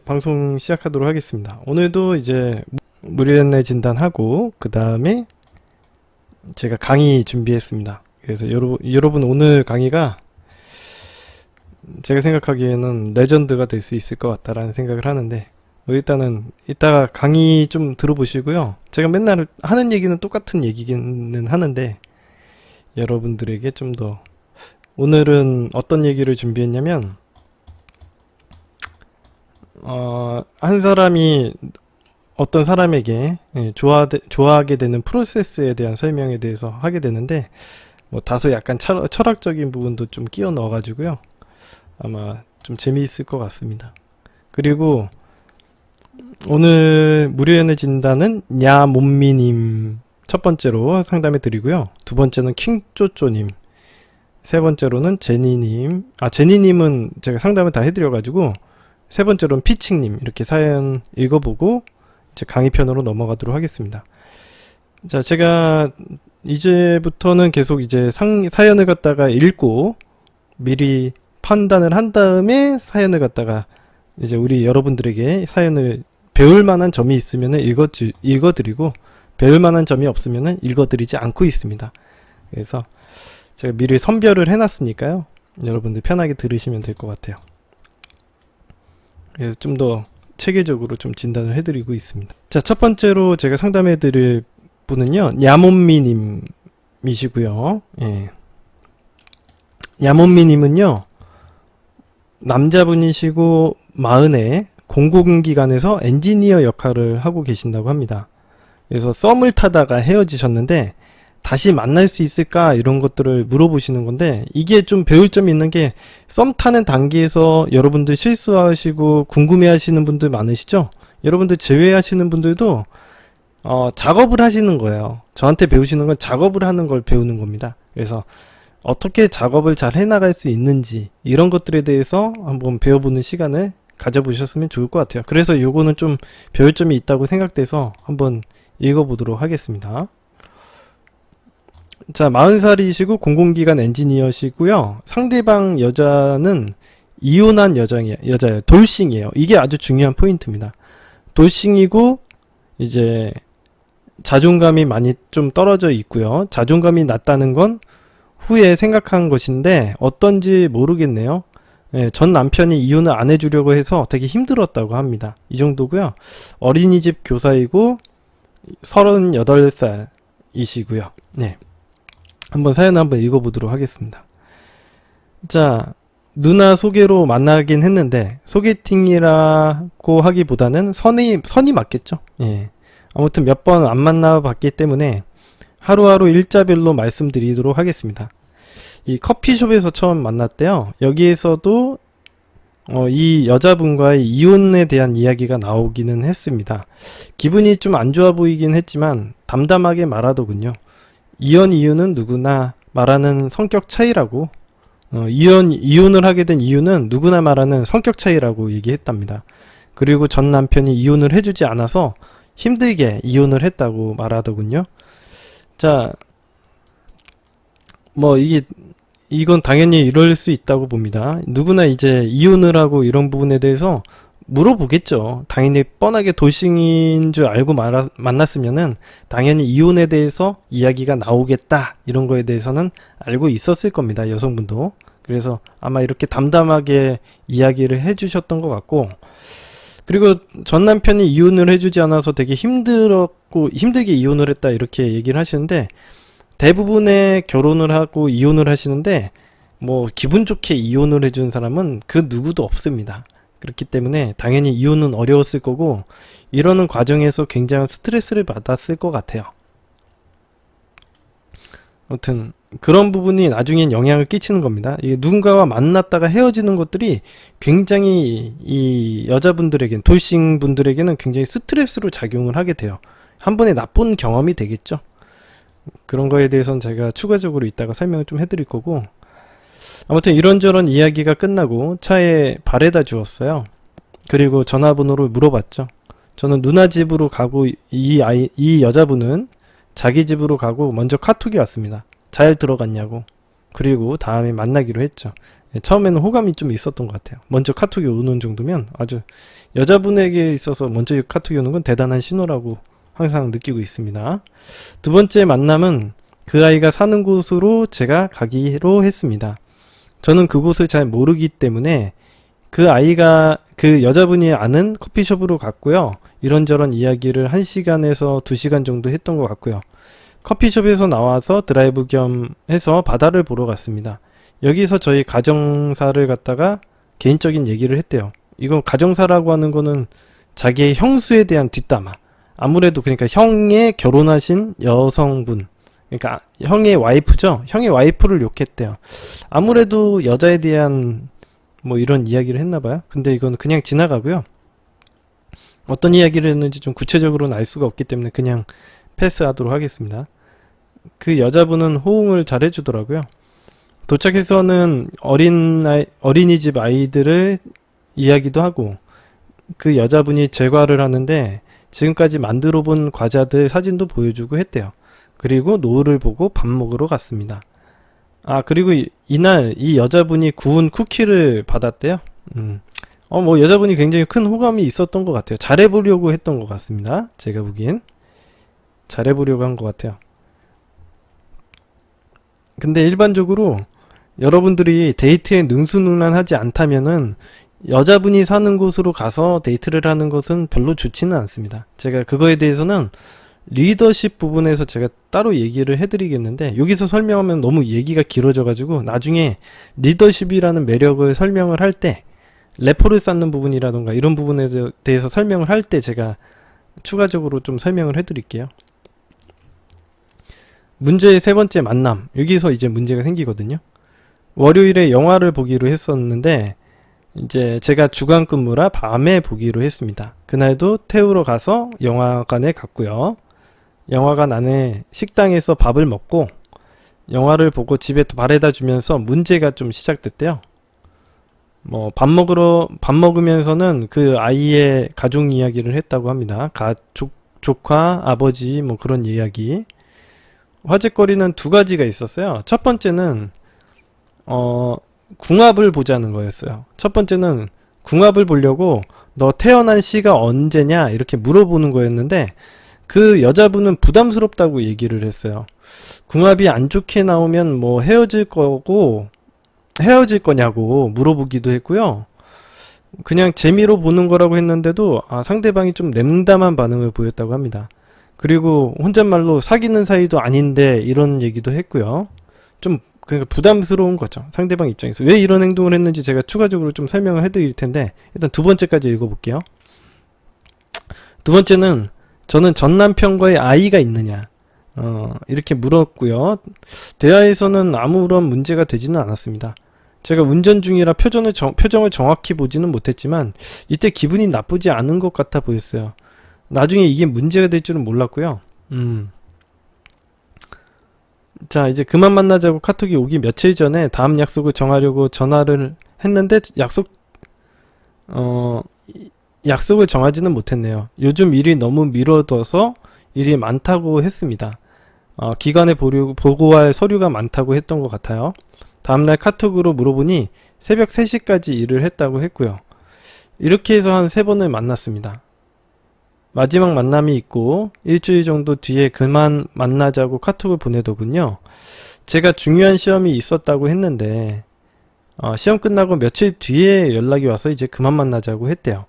방송 시작하도록 하겠습니다. 오늘도 이제 무리연애 진단하고 그 다음에 제가 강의 준비했습니다. 그래서 여러분 오늘 강의가 제가 생각하기에는 레전드가 될 수 있을 것 같다라는 생각을 하는데, 일단은 이따가 강의 좀 들어보시고요. 제가 맨날 하는 얘기는 똑같은 얘기는 하는데 여러분들에게 좀 더, 오늘은 어떤 얘기를 준비했냐면 한 사람이 어떤 사람에게 좋아하게 되는 프로세스에 대한 설명에 대해서 하게 되는데, 뭐 다소 약간 철학적인 부분도 좀 끼워 넣어 가지고요, 아마 좀 재미있을 것 같습니다. 그리고 오늘 무료연애 진단은 야몬미님 첫 번째로 상담해 드리고요, 두 번째는 킹쪼쪼님, 세 번째로는 제니님, 제니님은 제가 상담을 다 해드려 가지고, 세 번째로는 피칭님, 이렇게 사연 읽어보고 이제 강의편으로 넘어가도록 하겠습니다. 자, 제가 이제부터는 계속 이제 사연을 갖다가 읽고 미리 판단을 한 다음에 사연을 갖다가 이제 우리 여러분들에게 사연을 배울 만한 점이 있으면 읽어드리고, 배울 만한 점이 없으면 읽어드리지 않고 있습니다. 그래서 제가 미리 선별을 해놨으니까요, 여러분들 편하게 들으시면 될 것 같아요. 그래서 좀 더 체계적으로 좀 진단을 해드리고 있습니다. 자, 첫 번째로 제가 상담해드릴 분은요, 야몬미님이시고요. 예. 야몬미님은요, 남자분이시고 40에 공공기관에서 엔지니어 역할을 하고 계신다고 합니다. 그래서 썸을 타다가 헤어지셨는데 다시 만날 수 있을까, 이런 것들을 물어보시는 건데, 이게 좀 배울 점이 있는 게, 썸 타는 단계에서 여러분들 실수하시고 궁금해 하시는 분들 많으시죠? 여러분들 제외하시는 분들도 작업을 하시는 거예요. 저한테 배우시는 건 작업을 하는 걸 배우는 겁니다. 그래서 어떻게 작업을 잘 해나갈 수 있는지, 이런 것들에 대해서 한번 배워보는 시간을 가져보셨으면 좋을 것 같아요. 그래서 요거는 좀 배울 점이 있다고 생각돼서 한번 읽어보도록 하겠습니다. 자, 40살이시고 공공기관 엔지니어시고요. 상대방 여자는 이혼한 여자예요. 돌싱이에요. 이게 아주 중요한 포인트입니다. 돌싱이고 이제 자존감이 많이 좀 떨어져 있고요. 자존감이 낮다는 건 후에 생각한 것인데 어떤지 모르겠네요. 전 남편이 이혼을 안 해주려고 해서 되게 힘들었다고 합니다. 이 정도고요. 어린이집 교사이고 38살이시고요. 네. 한번 사연 한번 읽어보도록 하겠습니다. 자, 누나 소개로 만나긴 했는데, 소개팅이라고 하기보다는 선이 맞겠죠? 예. 아무튼 몇 번 안 만나봤기 때문에 하루하루 일자별로 말씀드리도록 하겠습니다. 이 커피숍에서 처음 만났대요. 여기에서도 이 여자분과의 이혼에 대한 이야기가 나오기는 했습니다. 기분이 좀 안 좋아 보이긴 했지만 담담하게 말하더군요. 이혼 이유는 누구나 말하는 성격 차이라고, 이혼을 하게 된 이유는 누구나 말하는 성격 차이라고 얘기했답니다. 그리고 전 남편이 이혼을 해주지 않아서 힘들게 이혼을 했다고 말하더군요. 자, 뭐 이건 당연히 이럴 수 있다고 봅니다. 누구나 이제 이혼을 하고 이런 부분에 대해서 물어보겠죠. 당연히 뻔하게 돌싱인 줄 알고 만났으면은 당연히 이혼에 대해서 이야기가 나오겠다, 이런 거에 대해서는 알고 있었을 겁니다. 여성분도. 그래서 아마 이렇게 담담하게 이야기를 해주셨던 것 같고, 그리고 전 남편이 이혼을 해주지 않아서 되게 힘들게 이혼을 했다, 이렇게 얘기를 하시는데, 대부분의 결혼을 하고 이혼을 하시는데 뭐 기분 좋게 이혼을 해준 사람은 그 누구도 없습니다. 그렇기 때문에 당연히 이혼은 어려웠을 거고, 이러는 과정에서 굉장한 스트레스를 받았을 것 같아요. 아무튼 그런 부분이 나중엔 영향을 끼치는 겁니다. 이게 누군가와 만났다가 헤어지는 것들이 굉장히 이 여자분들에게는, 돌싱 분들에게는 굉장히 스트레스로 작용을 하게 돼요. 한 번의 나쁜 경험이 되겠죠. 그런 거에 대해서는 제가 추가적으로 이따가 설명을 좀 해드릴 거고, 아무튼 이런저런 이야기가 끝나고 차에 바래다 주었어요. 그리고 전화번호를 물어봤죠. 저는 누나 집으로 가고, 이 여자분은 자기 집으로 가고 먼저 카톡이 왔습니다. 잘 들어갔냐고. 그리고 다음에 만나기로 했죠. 처음에는 호감이 좀 있었던 것 같아요. 먼저 카톡이 오는 정도면 아주 여자분에게 있어서 먼저 카톡이 오는 건 대단한 신호라고 항상 느끼고 있습니다. 두 번째 만남은 그 아이가 사는 곳으로 제가 가기로 했습니다. 저는 그곳을 잘 모르기 때문에 그 여자분이 아는 커피숍으로 갔고요. 이런저런 이야기를 1시간에서 2시간 정도 했던 것 같고요. 커피숍에서 나와서 드라이브 겸 해서 바다를 보러 갔습니다. 여기서 저희 가정사를 갖다가 개인적인 얘기를 했대요. 이건 가정사라고 하는 거는 자기의 형수에 대한 뒷담화. 아무래도 그러니까 형의 결혼하신 여성분, 그러니까 형의 와이프죠. 형의 와이프를 욕했대요. 아무래도 여자에 대한 뭐 이런 이야기를 했나봐요. 근데 이건 그냥 지나가고요. 어떤 이야기를 했는지 좀 구체적으로는 알 수가 없기 때문에 그냥 패스하도록 하겠습니다. 그 여자분은 호응을 잘 해주더라고요. 도착해서는 어린이집 아이들을 이야기도 하고, 그 여자분이 제과를 하는데 지금까지 만들어 본 과자들 사진도 보여주고 했대요. 그리고 노을을 보고 밥 먹으러 갔습니다. 그리고 이날 이 여자분이 구운 쿠키를 받았대요. 뭐 여자분이 굉장히 큰 호감이 있었던 것 같아요. 잘해보려고 했던 것 같습니다. 제가 보기엔 잘해보려고 한 것 같아요. 근데 일반적으로 여러분들이 데이트에 능수능란하지 않다면은 여자분이 사는 곳으로 가서 데이트를 하는 것은 별로 좋지는 않습니다. 제가 그거에 대해서는 리더십 부분에서 제가 따로 얘기를 해드리겠는데, 여기서 설명하면 너무 얘기가 길어져 가지고 나중에 리더십이라는 매력을 설명을 할 때, 레포를 쌓는 부분이라던가 이런 부분에 대해서 설명을 할 때 제가 추가적으로 좀 설명을 해드릴게요. 문제의 세 번째 만남, 여기서 이제 문제가 생기거든요. 월요일에 영화를 보기로 했었는데 이제 제가 주간 근무라 밤에 보기로 했습니다. 그날도 태우러 가서 영화관에 갔고요. 영화관 안에 식당에서 밥을 먹고 영화를 보고 집에 또 바래다 주면서 문제가 좀 시작됐대요. 뭐 밥 먹으면서는 그 아이의 가족 이야기를 했다고 합니다. 조카, 아버지 뭐 그런 이야기. 화제거리는 두 가지가 있었어요. 첫 번째는 궁합을 보자는 거였어요. 첫 번째는 궁합을 보려고 너 태어난 시가 언제냐 이렇게 물어보는 거였는데, 그 여자분은 부담스럽다고 얘기를 했어요. 궁합이 안 좋게 나오면 뭐 헤어질 거냐고 물어보기도 했고요. 그냥 재미로 보는 거라고 했는데도 상대방이 좀 냉담한 반응을 보였다고 합니다. 그리고 혼잣말로 사귀는 사이도 아닌데 이런 얘기도 했고요. 좀 그러니까 부담스러운 거죠. 상대방 입장에서. 왜 이런 행동을 했는지 제가 추가적으로 좀 설명을 해드릴 텐데, 일단 두 번째까지 읽어볼게요. 두 번째는 저는 전 남편과의 아이가 있느냐 이렇게 물었고요. 대화에서는 아무런 문제가 되지는 않았습니다. 제가 운전 중이라 표정을 정확히 보지는 못했지만 이때 기분이 나쁘지 않은 것 같아 보였어요. 나중에 이게 문제가 될 줄은 몰랐고요. 자, 이제 그만 만나자고 카톡이 오기 며칠 전에 다음 약속을 정하려고 전화를 했는데 약속을 정하지는 못했네요. 요즘 일이 너무 미뤄둬서 일이 많다고 했습니다. 기관에 보고할 서류가 많다고 했던 것 같아요. 다음날 카톡으로 물어보니 새벽 3시까지 일을 했다고 했고요. 이렇게 해서 한 3번을 만났습니다. 마지막 만남이 있고 일주일 정도 뒤에 그만 만나자고 카톡을 보내더군요. 제가 중요한 시험이 있었다고 했는데 시험 끝나고 며칠 뒤에 연락이 와서 이제 그만 만나자고 했대요.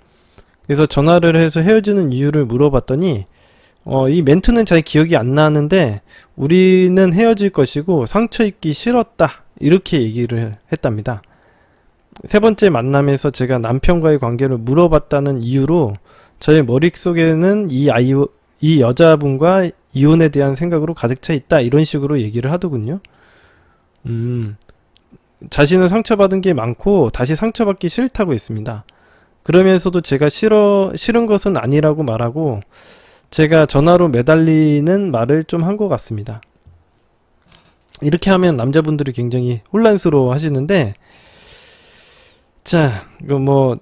그래서 전화를 해서 헤어지는 이유를 물어봤더니 이 멘트는 잘 기억이 안 나는데 우리는 헤어질 것이고 상처 입기 싫었다 이렇게 얘기를 했답니다. 세 번째 만남에서 제가 남편과의 관계를 물어봤다는 이유로 저의 머릿속에는 이 여자분과 이혼에 대한 생각으로 가득 차 있다 이런 식으로 얘기를 하더군요. 자신은 상처받은 게 많고 다시 상처받기 싫다고 했습니다. 그러면서도 제가 싫은 것은 아니라고 말하고 제가 전화로 매달리는 말을 좀 한 것 같습니다. 이렇게 하면 남자분들이 굉장히 혼란스러워 하시는데, 자, 이거 뭐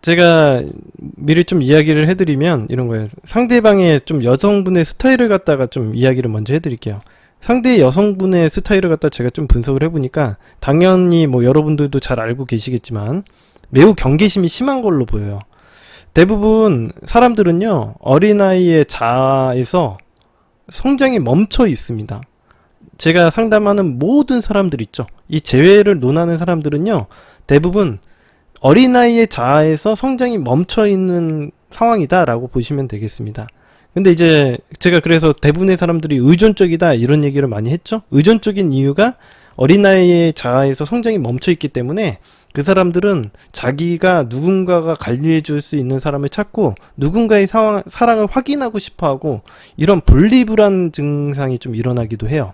제가 미리 좀 이야기를 해드리면 이런 거예요. 상대방의 좀 여성분의 스타일을 갖다가 좀 이야기를 먼저 해드릴게요. 상대 여성분의 스타일을 갖다 제가 좀 분석을 해보니까 당연히 뭐 여러분들도 잘 알고 계시겠지만 매우 경계심이 심한 걸로 보여요. 대부분 사람들은요, 어린아이의 자아에서 성장이 멈춰 있습니다. 제가 상담하는 모든 사람들 있죠. 이 재회를 논하는 사람들은요, 대부분 어린아이의 자아에서 성장이 멈춰 있는 상황이다 라고 보시면 되겠습니다. 근데 이제 제가 그래서 대부분의 사람들이 의존적이다 이런 얘기를 많이 했죠. 의존적인 이유가 어린아이의 자아에서 성장이 멈춰 있기 때문에 그 사람들은 자기가 누군가가 관리해 줄 수 있는 사람을 찾고 누군가의 사랑을 확인하고 싶어 하고 이런 분리불안 증상이 좀 일어나기도 해요.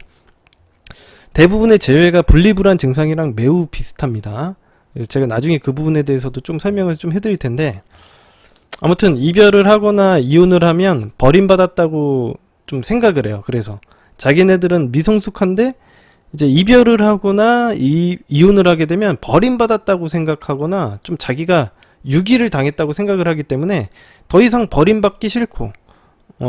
대부분의 재회가 분리불안 증상이랑 매우 비슷합니다. 제가 나중에 그 부분에 대해서도 좀 설명을 좀 해드릴 텐데, 아무튼 이별을 하거나 이혼을 하면 버림받았다고 좀 생각을 해요. 그래서 자기네들은 미성숙한데 이제 이별을 하거나 이혼을 하게 되면 버림받았다고 생각하거나 좀 자기가 유기를 당했다고 생각을 하기 때문에 더 이상 버림받기 싫고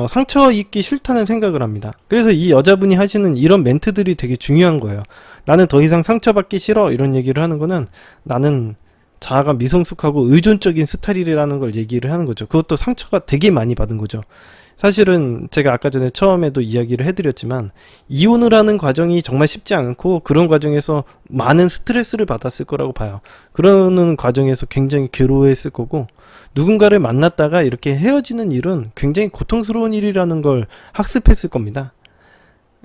상처 입기 싫다는 생각을 합니다. 그래서 이 여자분이 하시는 이런 멘트들이 되게 중요한 거예요. 나는 더 이상 상처받기 싫어 이런 얘기를 하는 거는 나는 자아가 미성숙하고 의존적인 스타일이라는 걸 얘기를 하는 거죠. 그것도 상처가 되게 많이 받은 거죠. 사실은 제가 아까 전에 처음에도 이야기를 해드렸지만 이혼을 하는 과정이 정말 쉽지 않고 그런 과정에서 많은 스트레스를 받았을 거라고 봐요. 그러는 과정에서 굉장히 괴로워했을 거고 누군가를 만났다가 이렇게 헤어지는 일은 굉장히 고통스러운 일이라는 걸 학습했을 겁니다.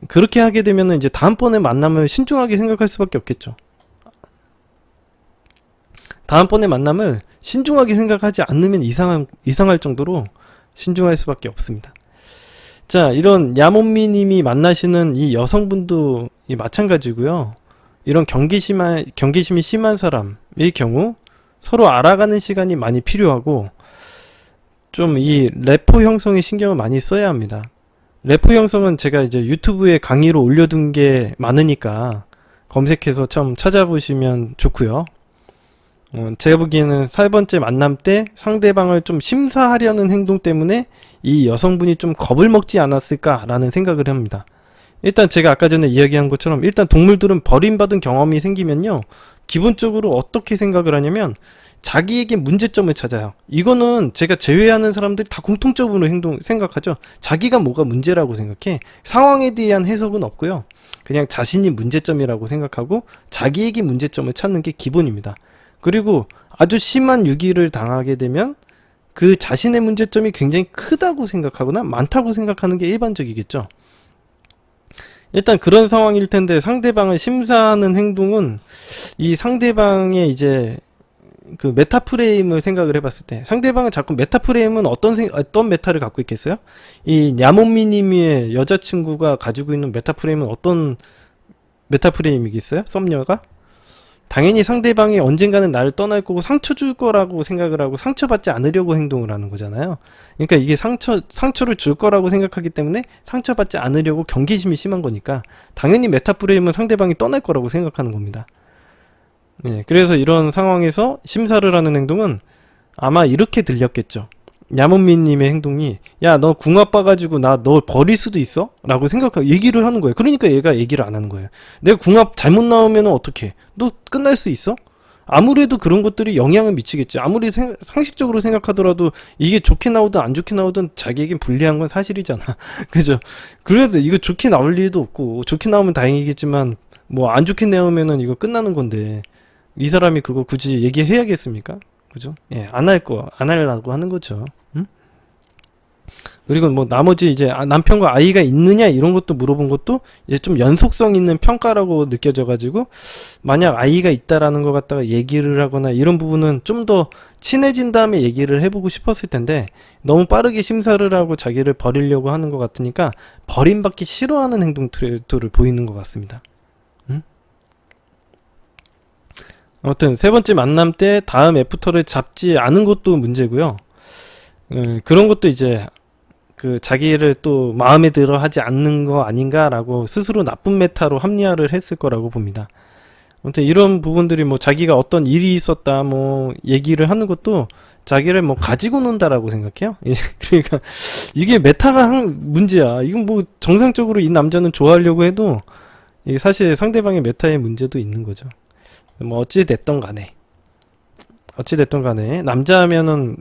그렇게 하게 되면 이제 다음번에 만남을 신중하게 생각할 수밖에 없겠죠. 다음번에 만남을 신중하게 생각하지 않으면 이상할 정도로 신중할 수밖에 없습니다. 자, 이런 야몬미님이 만나시는 이 여성분도 마찬가지고요. 이런 경계심이 심한 사람의 경우 서로 알아가는 시간이 많이 필요하고 좀 이 래포 형성에 신경을 많이 써야 합니다. 래포 형성은 제가 이제 유튜브에 강의로 올려둔 게 많으니까 검색해서 참 찾아보시면 좋고요. 제가 보기에는 4번째 만남 때 상대방을 좀 심사하려는 행동 때문에 이 여성분이 좀 겁을 먹지 않았을까라는 생각을 합니다. 일단 제가 아까 전에 이야기한 것처럼 일단 동물들은 버림받은 경험이 생기면요, 기본적으로 어떻게 생각을 하냐면 자기에게 문제점을 찾아요. 이거는 제가 제외하는 사람들이 다 공통적으로 생각하죠. 자기가 뭐가 문제라고 생각해. 상황에 대한 해석은 없고요. 그냥 자신이 문제점이라고 생각하고 자기에게 문제점을 찾는 게 기본입니다. 그리고 아주 심한 유기를 당하게 되면 그 자신의 문제점이 굉장히 크다고 생각하거나 많다고 생각하는 게 일반적이겠죠. 일단 그런 상황일 텐데 상대방을 심사하는 행동은 이 상대방의 이제 그 메타프레임을 생각을 해봤을 때 상대방은 자꾸 메타프레임은 어떤 메타를 갖고 있겠어요? 이 야몬미님의 여자친구가 가지고 있는 메타프레임은 어떤 메타프레임이겠어요? 썸녀가? 당연히 상대방이 언젠가는 나를 떠날 거고 상처 줄 거라고 생각을 하고 상처받지 않으려고 행동을 하는 거잖아요. 그러니까 이게 상처를 줄 거라고 생각하기 때문에 상처받지 않으려고 경계심이 심한 거니까 당연히 메타프레임은 상대방이 떠날 거라고 생각하는 겁니다. 네, 그래서 이런 상황에서 심사를 하는 행동은 아마 이렇게 들렸겠죠. 야몬미님의 행동이 야, 너 궁합 봐가지고 나 너 버릴 수도 있어? 라고 생각하고 얘기를 하는 거예요. 그러니까 얘가 얘기를 안 하는 거예요. 내가 궁합 잘못 나오면 어떡해? 너 끝날 수 있어? 아무래도 그런 것들이 영향을 미치겠지. 아무리 상식적으로 생각하더라도 이게 좋게 나오든 안 좋게 나오든 자기에겐 불리한 건 사실이잖아. 그죠? 그래도 이거 좋게 나올 일도 없고 좋게 나오면 다행이겠지만 뭐 안 좋게 나오면은 이거 끝나는 건데 이 사람이 그거 굳이 얘기해야겠습니까? 그죠? 예, 안 하려고 하는 거죠. 응? 그리고 뭐 나머지 이제 남편과 아이가 있느냐 이런 것도 물어본 것도 이제 좀 연속성 있는 평가라고 느껴져 가지고 만약 아이가 있다라는 것 갖다가 얘기를 하거나 이런 부분은 좀 더 친해진 다음에 얘기를 해보고 싶었을 텐데 너무 빠르게 심사를 하고 자기를 버리려고 하는 것 같으니까 버림받기 싫어하는 행동들을 보이는 것 같습니다. 아무튼 3번째 만남 때 다음 애프터를 잡지 않은 것도 문제고요. 그런 것도 이제 그 자기를 또 마음에 들어 하지 않는 거 아닌가라고 스스로 나쁜 메타로 합리화를 했을 거라고 봅니다. 아무튼 이런 부분들이 뭐 자기가 어떤 일이 있었다 뭐 얘기를 하는 것도 자기를 뭐 가지고 논다라고 생각해요. 그러니까 이게 메타가 문제야. 이건 뭐 정상적으로 이 남자는 좋아하려고 해도 이게 사실 상대방의 메타의 문제도 있는 거죠. 뭐 어찌 됐던 간에 남자면은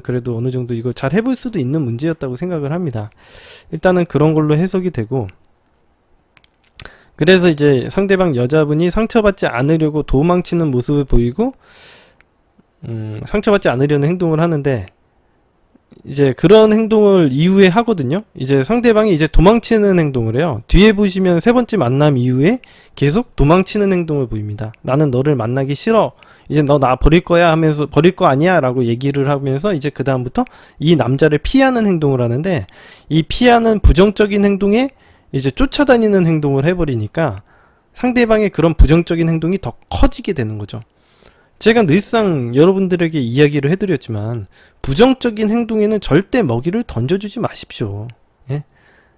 그래도 어느 정도 이걸 잘 해볼 수도 있는 문제였다고 생각을 합니다. 일단은 그런 걸로 해석이 되고, 그래서 이제 상대방 여자분이 상처받지 않으려고 도망치는 모습을 보이고, 상처받지 않으려는 행동을 하는데, 이제 그런 행동을 이후에 하거든요. 이제 상대방이 이제 도망치는 행동을 해요. 뒤에 보시면 세 번째 만남 이후에 계속 도망치는 행동을 보입니다. 나는 너를 만나기 싫어. 이제 너 나 버릴 거야 하면서, 버릴 거 아니야 라고 얘기를 하면서 이제 그 다음부터 이 남자를 피하는 행동을 하는데, 이 피하는 부정적인 행동에 이제 쫓아다니는 행동을 해버리니까 상대방의 그런 부정적인 행동이 더 커지게 되는 거죠. 제가 늘상 여러분들에게 이야기를 해드렸지만 부정적인 행동에는 절대 먹이를 던져주지 마십시오. 예?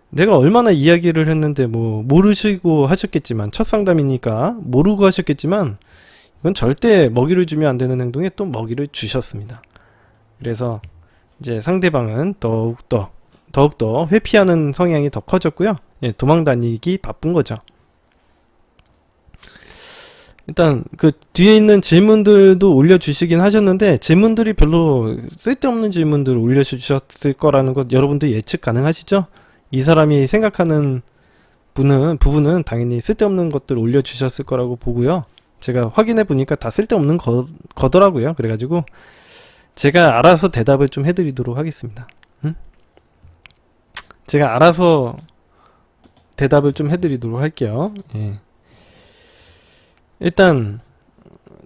내가 얼마나 이야기를 했는데 뭐 모르시고 하셨겠지만, 첫 상담이니까 모르고 하셨겠지만, 이건 절대 먹이를 주면 안 되는 행동에 또 먹이를 주셨습니다. 그래서 이제 상대방은 더욱더 회피하는 성향이 더 커졌고요. 예, 도망다니기 바쁜 거죠. 일단 그 뒤에 있는 질문들도 올려주시긴 하셨는데, 질문들이 별로 쓸데없는 질문들을 올려주셨을 거라는 것 여러분들 예측 가능하시죠? 이 사람이 생각하는 부분은 당연히 쓸데없는 것들 올려주셨을 거라고 보고요. 제가 확인해 보니까 다 쓸데없는 거더라고요. 그래가지고 제가 알아서 대답을 좀 해드리도록 하겠습니다. 제가 알아서 대답을 좀 해드리도록 할게요. 예. 일단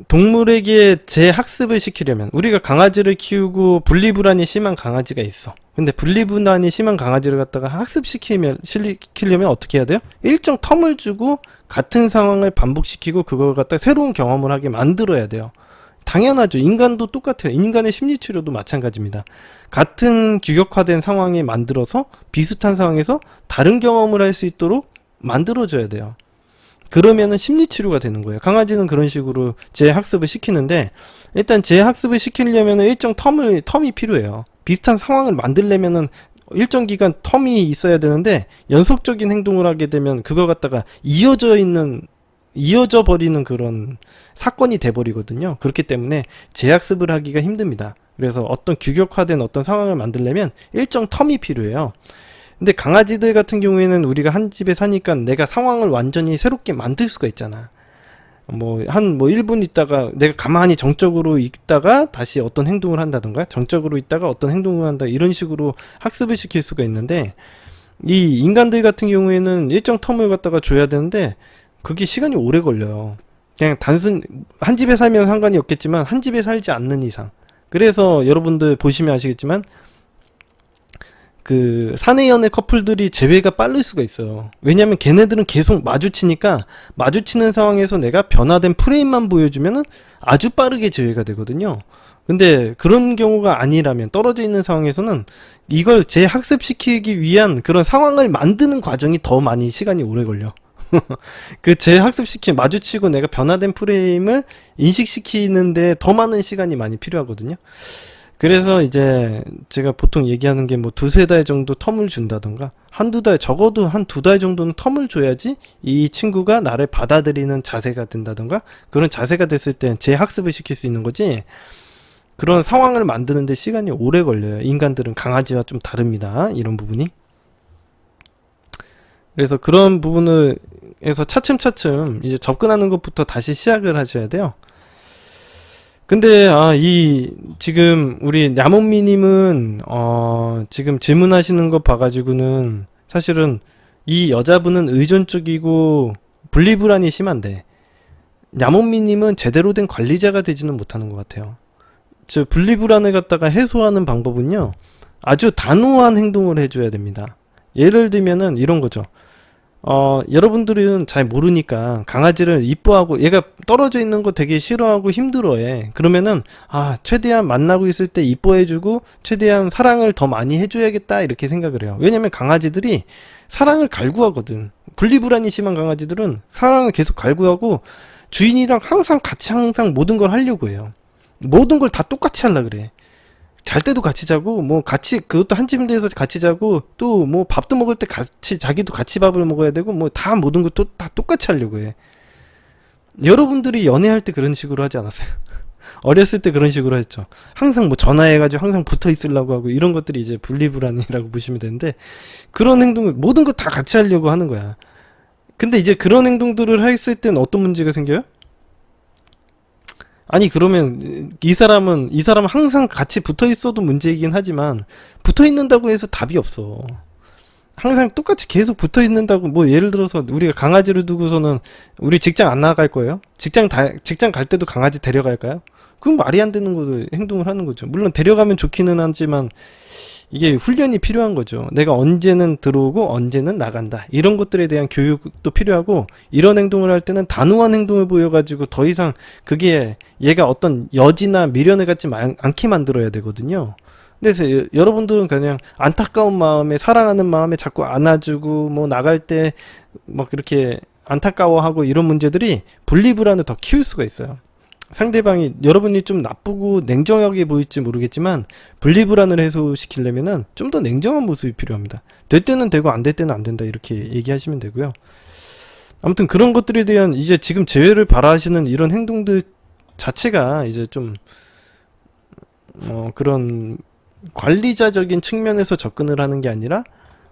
동물에게 재학습을 시키려면, 우리가 강아지를 키우고 분리불안이 심한 강아지가 있어. 근데 분리불안이 심한 강아지를 갖다가 시키려면 어떻게 해야 돼요? 일정 텀을 주고 같은 상황을 반복시키고 그걸 갖다가 새로운 경험을 하게 만들어야 돼요. 당연하죠. 인간도 똑같아요. 인간의 심리치료도 마찬가지입니다. 같은 규격화된 상황에 만들어서 비슷한 상황에서 다른 경험을 할 수 있도록 만들어줘야 돼요. 그러면은 심리치료가 되는 거예요. 강아지는 그런 식으로 재학습을 시키는데, 일단 재학습을 시키려면 일정 텀이 필요해요. 비슷한 상황을 만들려면은 일정 기간 텀이 있어야 되는데, 연속적인 행동을 하게 되면 그거 갖다가 이어져 버리는 그런 사건이 돼 버리거든요. 그렇기 때문에 재학습을 하기가 힘듭니다. 그래서 어떤 규격화된 어떤 상황을 만들려면 일정 텀이 필요해요. 근데 강아지들 같은 경우에는 우리가 한 집에 사니까 내가 상황을 완전히 새롭게 만들 수가 있잖아. 뭐 1분 있다가 내가 가만히 정적으로 있다가 다시 어떤 행동을 한다던가, 정적으로 있다가 어떤 행동을 한다, 이런 식으로 학습을 시킬 수가 있는데, 이 인간들 같은 경우에는 일정 텀을 갖다가 줘야 되는데 그게 시간이 오래 걸려요. 그냥 단순 한 집에 살면 상관이 없겠지만 한 집에 살지 않는 이상. 그래서 여러분들 보시면 아시겠지만 그 사내연애 커플들이 재회가 빠를 수가 있어요. 왜냐면 걔네들은 계속 마주치니까, 마주치는 상황에서 내가 변화된 프레임만 보여주면은 아주 빠르게 재회가 되거든요. 근데 그런 경우가 아니라면, 떨어져 있는 상황에서는 이걸 재학습시키기 위한 그런 상황을 만드는 과정이 더 많이 시간이 오래 걸려. 그 마주치고 내가 변화된 프레임을 인식시키는데 더 많은 시간이 많이 필요하거든요. 그래서 이제 제가 보통 얘기하는 게 뭐 2-3달 정도 텀을 준다던가, 한두 달, 적어도 한 2달 정도는 텀을 줘야지 이 친구가 나를 받아들이는 자세가 된다던가, 그런 자세가 됐을 때 재학습을 시킬 수 있는 거지, 그런 상황을 만드는데 시간이 오래 걸려요. 인간들은 강아지와 좀 다릅니다. 이런 부분이. 그래서 그런 부분을 해서 차츰차츰 이제 접근하는 것부터 다시 시작을 하셔야 돼요. 근데 지금 우리 냐몬미님은 지금 질문하시는 거 봐가지고는 사실은 이 여자분은 의존적이고 분리불안이 심한데, 냐몬미님은 제대로 된 관리자가 되지는 못하는 것 같아요. 즉 분리불안을 갖다가 해소하는 방법은요, 아주 단호한 행동을 해줘야 됩니다. 예를 들면은 이런 거죠. 여러분들은 잘 모르니까 강아지를 이뻐하고 얘가 떨어져 있는 거 되게 싫어하고 힘들어해. 그러면은 최대한 만나고 있을 때 이뻐해주고 최대한 사랑을 더 많이 해줘야겠다, 이렇게 생각을 해요. 왜냐면 강아지들이 사랑을 갈구하거든. 분리불안이 심한 강아지들은 사랑을 계속 갈구하고 주인이랑 항상 모든 걸 하려고 해요. 모든 걸 다 똑같이 하려 그래. 잘 때도 같이 자고, 뭐 같이 그것도 한 침대에서 같이 자고, 또 뭐 밥도 먹을 때 같이, 자기도 같이 밥을 먹어야 되고, 뭐 다 모든 것도 다 똑같이 하려고 해. 여러분들이 연애할 때 그런 식으로 하지 않았어요? 어렸을 때 그런 식으로 했죠. 항상 뭐 전화해가지고 항상 붙어 있으려고 하고, 이런 것들이 이제 분리불안이라고 보시면 되는데, 그런 행동을 모든 거 다 같이 하려고 하는 거야. 근데 이제 그런 행동들을 했을 땐 어떤 문제가 생겨요? 아니 그러면 이 사람은 항상 같이 붙어 있어도 문제이긴 하지만, 붙어 있는다고 해서 답이 없어. 항상 똑같이 계속 붙어 있는다고, 뭐 예를 들어서 우리가 강아지를 두고서는 우리 직장 안 나갈 거예요? 직장 갈 때도 강아지 데려갈까요? 그건 말이 안 되는 거 행동을 하는 거죠. 물론 데려가면 좋기는 하지만, 이게 훈련이 필요한 거죠. 내가 언제는 들어오고 언제는 나간다. 이런 것들에 대한 교육도 필요하고, 이런 행동을 할 때는 단호한 행동을 보여가지고 더 이상 그게 얘가 어떤 여지나 미련을 갖지 않게 만들어야 되거든요. 그래서 여러분들은 그냥 안타까운 마음에, 사랑하는 마음에 자꾸 안아주고, 뭐 나갈 때 막 그렇게 안타까워하고, 이런 문제들이 분리불안을 더 키울 수가 있어요. 상대방이, 여러분이 좀 나쁘고 냉정하게 보일지 모르겠지만, 분리불안을 해소시키려면은 좀 더 냉정한 모습이 필요합니다. 될 때는 되고 안 될 때는 안 된다, 이렇게 얘기하시면 되고요. 아무튼 그런 것들에 대한 이제 지금 재회를 바라시는 이런 행동들 자체가 이제 좀 그런 관리자적인 측면에서 접근을 하는 게 아니라,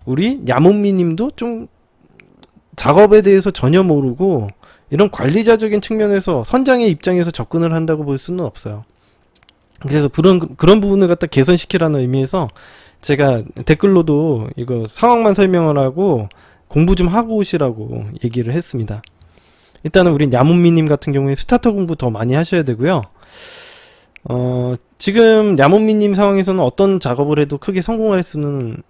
우리 야몬미 님도 좀 작업에 대해서 전혀 모르고 이런 관리자적인 측면에서 선장의 입장에서 접근을 한다고 볼 수는 없어요. 그래서 그런 부분을 갖다 개선시키라는 의미에서 제가 댓글로도 이거 상황만 설명을 하고 공부 좀 하고 오시라고 얘기를 했습니다. 일단은 우리 야몬미님 같은 경우에 스타터 공부 더 많이 하셔야 되고요. 지금 야몬미님 상황에서는 어떤 작업을 해도 크게 성공할 수는,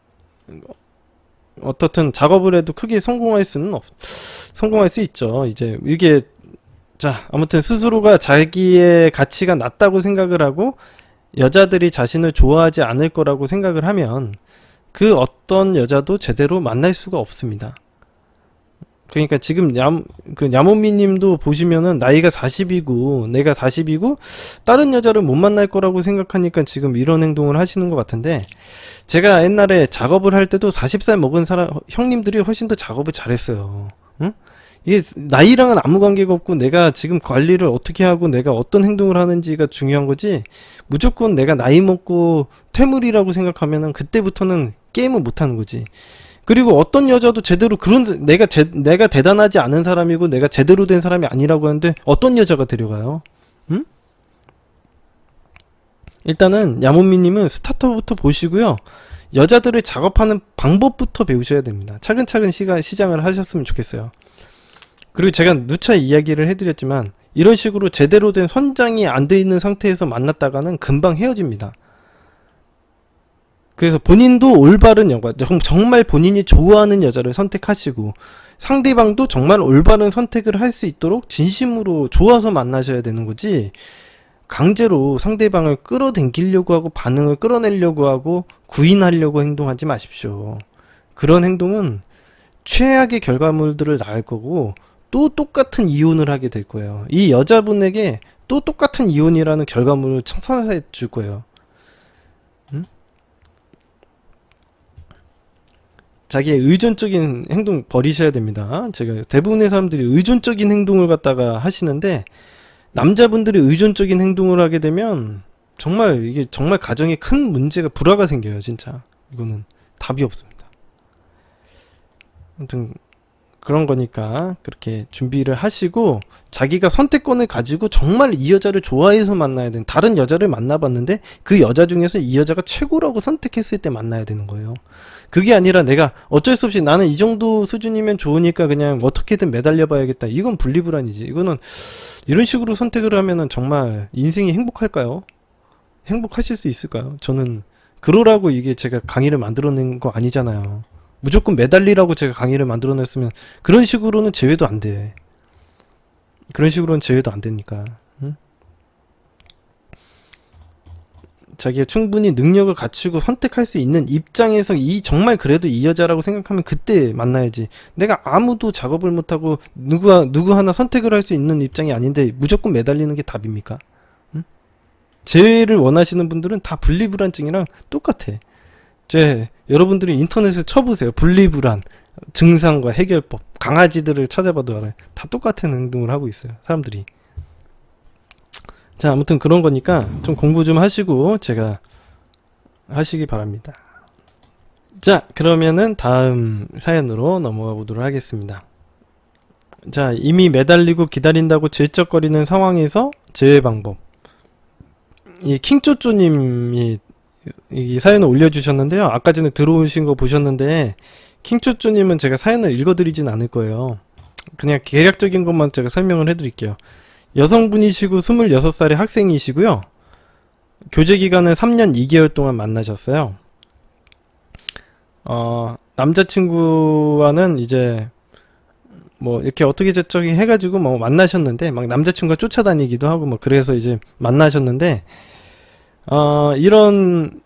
어떻든 작업을 해도 크게 성공할 수 있죠. 이제 이게, 자, 아무튼 스스로가 자기의 가치가 낮다고 생각을 하고 여자들이 자신을 좋아하지 않을 거라고 생각을 하면, 그 어떤 여자도 제대로 만날 수가 없습니다. 그러니까 지금 야몬미 님도 보시면은 나이가 40이고 내가 40이고 다른 여자를 못 만날 거라고 생각하니까 지금 이런 행동을 하시는 것 같은데, 제가 옛날에 작업을 할 때도 40살 먹은 형님들이 훨씬 더 작업을 잘했어요. 응? 이게 나이랑은 아무 관계가 없고, 내가 지금 관리를 어떻게 하고 내가 어떤 행동을 하는지가 중요한 거지, 무조건 내가 나이 먹고 퇴물이라고 생각하면은 그때부터는 게임을 못 하는 거지. 그리고 어떤 여자도 제대로, 내가 대단하지 않은 사람이고 내가 제대로 된 사람이 아니라고 하는데 어떤 여자가 데려가요? 응? 일단은 야몬미님은 스타터부터 보시고요. 여자들을 작업하는 방법부터 배우셔야 됩니다. 차근차근 시장을 하셨으면 좋겠어요. 그리고 제가 누차 이야기를 해드렸지만, 이런 식으로 제대로 된 선장이 안 돼 있는 상태에서 만났다가는 금방 헤어집니다. 그래서 본인도 올바른 여자, 정말 본인이 좋아하는 여자를 선택하시고, 상대방도 정말 올바른 선택을 할 수 있도록 진심으로 좋아서 만나셔야 되는 거지, 강제로 상대방을 끌어당기려고 하고 반응을 끌어내려고 하고 구인하려고 행동하지 마십시오. 그런 행동은 최악의 결과물들을 낳을 거고, 또 똑같은 이혼을 하게 될 거예요. 이 여자분에게 또 똑같은 이혼이라는 결과물을 청산해 줄 거예요. 자기의 의존적인 행동 버리셔야 됩니다. 제가 대부분의 사람들이 의존적인 행동을 갖다가 하시는데, 남자분들이 의존적인 행동을 하게 되면 정말 이게 정말 가정에 큰 문제가, 불화가 생겨요. 진짜 이거는 답이 없습니다. 아무튼 그런 거니까 그렇게 준비를 하시고, 자기가 선택권을 가지고 정말 이 여자를 좋아해서 만나야 되는, 다른 여자를 만나봤는데 그 여자 중에서 이 여자가 최고라고 선택했을 때 만나야 되는 거예요. 그게 아니라 내가 어쩔 수 없이 나는 이 정도 수준이면 좋으니까 그냥 어떻게든 매달려 봐야겠다, 이건 분리불안이지. 이거는 이런 식으로 선택을 하면은 정말 인생이 행복할까요? 행복하실 수 있을까요? 저는 그러라고 이게 제가 강의를 만들어낸 거 아니잖아요. 무조건 매달리라고 제가 강의를 만들어냈으면 그런 식으로는 제외도 안 돼. 그런 식으로는 제외도 안 되니까. 응? 자기가 충분히 능력을 갖추고 선택할 수 있는 입장에서, 정말 그래도 이 여자라고 생각하면 그때 만나야지. 내가 아무도 작업을 못하고 누구 하나 선택을 할 수 있는 입장이 아닌데 무조건 매달리는 게 답입니까? 응? 재회를 원하시는 분들은 다 분리불안증이랑 똑같아. 여러분들이 인터넷에 쳐보세요. 분리불안 증상과 해결법, 강아지들을 찾아봐도 알아요. 다 똑같은 행동을 하고 있어요, 사람들이. 자, 아무튼 그런 거니까 좀 공부 좀 하시고 제가 하시기 바랍니다. 자, 그러면은 다음 사연으로 넘어가 보도록 하겠습니다. 자, 이미 매달리고 기다린다고 질척거리는 상황에서 제외 방법. 이 킹쪼쪼님이 이 사연을 올려주셨는데요. 아까 전에 들어오신 거 보셨는데, 킹쪼쪼님은 제가 사연을 읽어드리진 않을 거예요. 그냥 개략적인 것만 제가 설명을 해드릴게요. 여성분이시고 26살의 학생이시고요. 교제 기간은 3년 2개월 동안 만나셨어요. 남자친구와는 이제 뭐 이렇게 어떻게 저쩌기 해가지고 뭐 만나셨는데, 막 남자친구가 쫓아다니기도 하고 뭐 그래서 이제 만나셨는데, 이런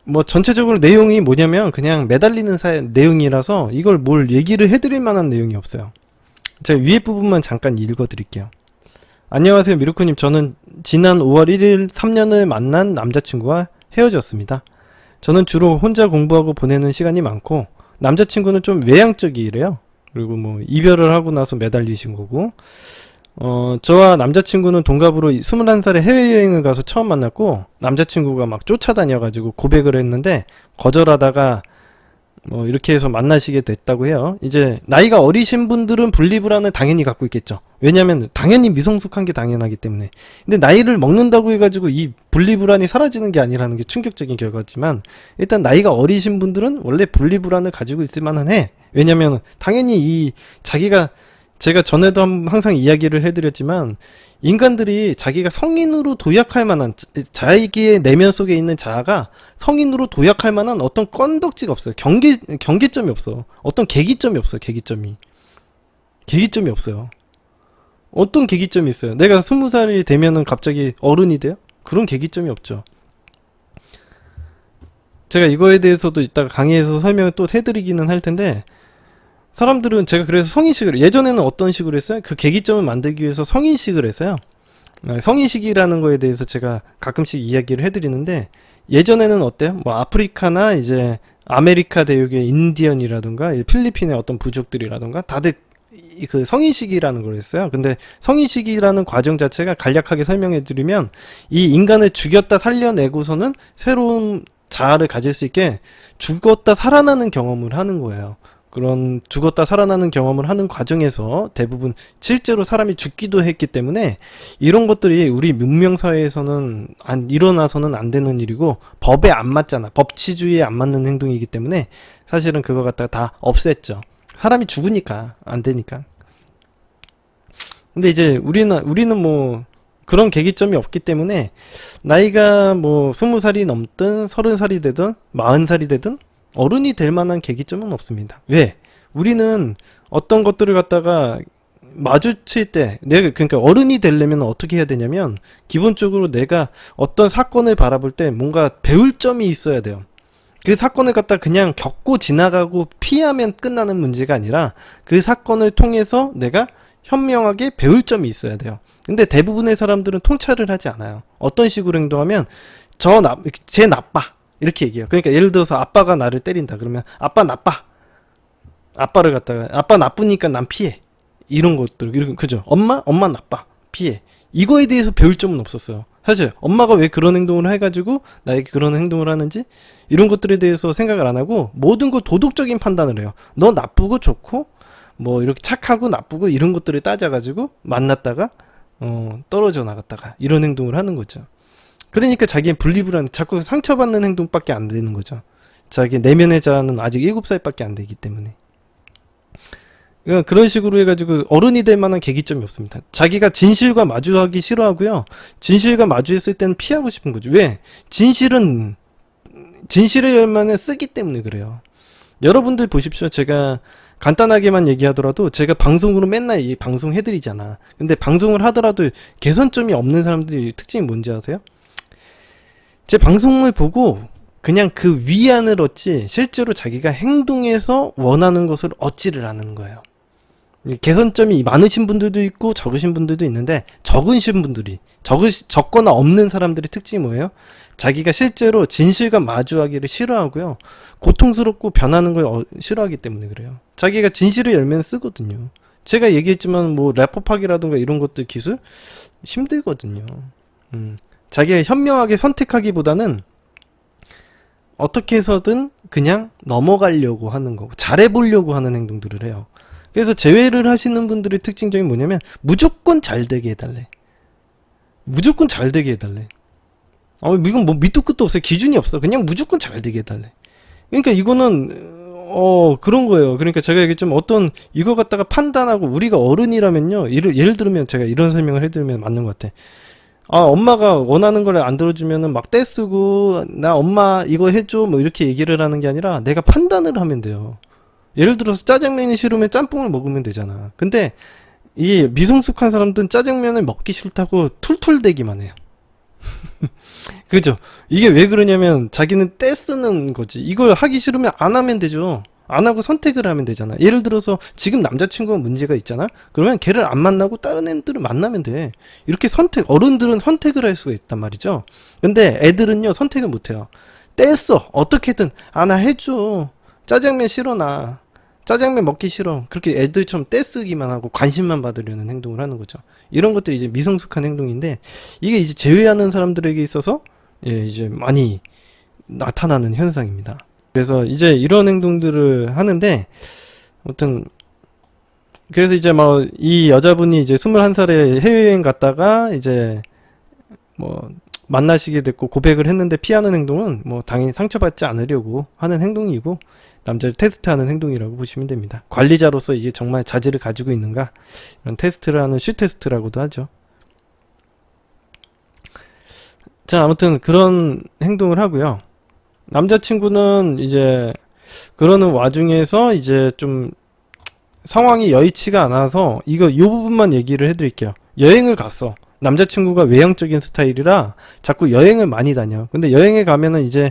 뭐 전체적으로 내용이 뭐냐면 그냥 매달리는 내용이라서 이걸 뭘 얘기를 해드릴 만한 내용이 없어요. 제가 위에 부분만 잠깐 읽어드릴게요. 안녕하세요 미루크님, 저는 지난 5월 1일 3년을 만난 남자친구와 헤어졌습니다. 저는 주로 혼자 공부하고 보내는 시간이 많고, 남자친구는 좀 외향적이래요. 그리고 뭐 이별을 하고 나서 매달리신 거고, 저와 남자친구는 동갑으로 21살에 해외여행을 가서 처음 만났고, 남자친구가 막 쫓아다녀가지고 고백을 했는데 거절하다가 뭐 이렇게 해서 만나시게 됐다고 해요. 이제 나이가 어리신 분들은 분리불안을 당연히 갖고 있겠죠. 왜냐면 당연히 미성숙한 게 당연하기 때문에. 근데 나이를 먹는다고 해가지고 이 분리불안이 사라지는 게 아니라는 게 충격적인 결과지만, 일단 나이가 어리신 분들은 원래 분리불안을 가지고 있을 만한 해. 왜냐면 당연히 이 자기가, 제가 전에도 항상 이야기를 해드렸지만, 인간들이 자기가 성인으로 도약할 만한, 자기의 내면 속에 있는 자아가 성인으로 도약할 만한 어떤 건덕지가 없어요. 경계점이 없어. 어떤 계기점이 없어요. 계기점이 없어요. 어떤 계기점이 있어요? 내가 20살이 되면은 갑자기 어른이 돼요? 그런 계기점이 없죠. 제가 이거에 대해서도 이따가 강의에서 설명을 또 해드리기는 할 텐데, 사람들은, 제가 그래서 성인식을, 예전에는 어떤 식으로 했어요? 그 계기점을 만들기 위해서 성인식을 했어요. 성인식이라는 거에 대해서 제가 가끔씩 이야기를 해드리는데, 예전에는 어때요? 뭐 아프리카나 이제 아메리카 대륙의 인디언이라든가 필리핀의 어떤 부족들이라든가 다들 그 성인식이라는 걸 했어요. 근데 성인식이라는 과정 자체가 간략하게 설명해 드리면, 이 인간을 죽였다 살려내고서는 새로운 자아를 가질 수 있게 죽었다 살아나는 경험을 하는 거예요. 그런 죽었다 살아나는 경험을 하는 과정에서 대부분 실제로 사람이 죽기도 했기 때문에, 이런 것들이 우리 문명사회에서는 일어나서는 안 되는 일이고 법에 안 맞잖아. 법치주의에 안 맞는 행동이기 때문에 사실은 그거 갖다가 다 없앴죠. 사람이 죽으니까 안 되니까. 근데 이제 우리는 뭐 그런 계기점이 없기 때문에, 나이가 뭐 20살이 넘든 30살이 되든 40살이 되든 어른이 될 만한 계기점은 없습니다. 왜? 우리는 어떤 것들을 갖다가 마주칠 때, 그러니까 어른이 되려면 어떻게 해야 되냐면, 기본적으로 내가 어떤 사건을 바라볼 때 뭔가 배울 점이 있어야 돼요. 그 사건을 갖다 그냥 겪고 지나가고 피하면 끝나는 문제가 아니라, 그 사건을 통해서 내가 현명하게 배울 점이 있어야 돼요. 근데 대부분의 사람들은 통찰을 하지 않아요. 어떤 식으로 행동하면, 쟤 나빠, 이렇게 얘기해요. 그러니까 예를 들어서 아빠가 나를 때린다 그러면, 아빠 나빠, 아빠를 갖다가 아빠 나쁘니까 난 피해, 이런 것들. 그죠? 엄마 나빠, 피해. 이거에 대해서 배울 점은 없었어요. 사실 엄마가 왜 그런 행동을 해가지고 나에게 그런 행동을 하는지, 이런 것들에 대해서 생각을 안 하고 모든 걸 도덕적인 판단을 해요. 너 나쁘고 좋고 뭐 이렇게 착하고 나쁘고 이런 것들을 따져가지고 만났다가 떨어져 나갔다가 이런 행동을 하는 거죠. 그러니까 자기의 분리불안, 자꾸 상처받는 행동밖에 안 되는 거죠. 자기 내면의 자아는 아직 7살밖에 안 되기 때문에. 그러니까 그런 식으로 해가지고 어른이 될 만한 계기점이 없습니다. 자기가 진실과 마주하기 싫어하고요. 진실과 마주했을 때는 피하고 싶은 거죠. 왜? 진실의 열만에 쓰기 때문에 그래요. 여러분들 보십시오. 제가 간단하게만 얘기하더라도, 제가 방송으로 맨날 이 방송 해드리잖아. 근데 방송을 하더라도 개선점이 없는 사람들이 특징이 뭔지 아세요? 제 방송을 보고 그냥 그 위안을 얻지, 실제로 자기가 행동해서 원하는 것을 얻지를 않는 거예요. 개선점이 많으신 분들도 있고 적으신 분들도 있는데, 적으신 분들이 적거나 없는 사람들의 특징이 뭐예요? 자기가 실제로 진실과 마주하기를 싫어하고요, 고통스럽고 변하는 걸 싫어하기 때문에 그래요. 자기가 진실을 열면 쓰거든요. 제가 얘기했지만 뭐 래퍼 파기라든가 이런 것들 기술 힘들거든요. 자기가 현명하게 선택하기보다는 어떻게 해서든 그냥 넘어가려고 하는 거고 잘해보려고 하는 행동들을 해요. 그래서 재회를 하시는 분들의 특징점이 뭐냐면 무조건 잘 되게 해달래. 무조건 잘 되게 해달래. 이건 뭐 밑도 끝도 없어요. 기준이 없어. 그냥 무조건 잘 되게 해달래. 그러니까 이거는 그런 거예요. 그러니까 제가 얘기했지만 어떤 이거 갖다가 판단하고, 우리가 어른이라면요, 예를 들면 제가 이런 설명을 해드리면 맞는 것 같아. 엄마가 원하는 걸 안 들어주면은 막 떼쓰고, 나 엄마 이거 해줘 뭐 이렇게 얘기를 하는 게 아니라 내가 판단을 하면 돼요. 예를 들어서 짜장면이 싫으면 짬뽕을 먹으면 되잖아. 근데 이 미성숙한 사람들은 짜장면을 먹기 싫다고 툴툴대기만 해요. 그죠? 이게 왜 그러냐면 자기는 떼쓰는 거지. 이걸 하기 싫으면 안 하면 되죠. 안 하고 선택을 하면 되잖아. 예를 들어서 지금 남자친구가 문제가 있잖아. 그러면 걔를 안 만나고 다른 애들을 만나면 돼. 이렇게 어른들은 선택을 할 수가 있단 말이죠. 근데 애들은요, 선택을 못 해요. 떼써. 어떻게든 나 해줘. 짜장면 싫어. 나 짜장면 먹기 싫어. 그렇게 애들처럼 떼쓰기만 하고 관심만 받으려는 행동을 하는 거죠. 이런 것들이 이제 미성숙한 행동인데, 이게 이제 제외하는 사람들에게 있어서 이제 많이 나타나는 현상입니다. 그래서 이제 이런 행동들을 하는데, 아무튼 그래서 이제 뭐 이 여자분이 이제 21살에 해외여행 갔다가 이제 뭐 만나시게 됐고 고백을 했는데 피하는 행동은 뭐 당연히 상처받지 않으려고 하는 행동이고, 남자를 테스트하는 행동이라고 보시면 됩니다. 관리자로서 이게 정말 자질을 가지고 있는가, 이런 테스트를 하는 쉬 테스트라고도 하죠. 자, 아무튼 그런 행동을 하고요. 남자친구는 이제 그러는 와중에서 이제 좀 상황이 여의치가 않아서 이 부분만 얘기를 해드릴게요. 여행을 갔어. 남자친구가 외향적인 스타일이라 자꾸 여행을 많이 다녀. 근데 여행에 가면은 이제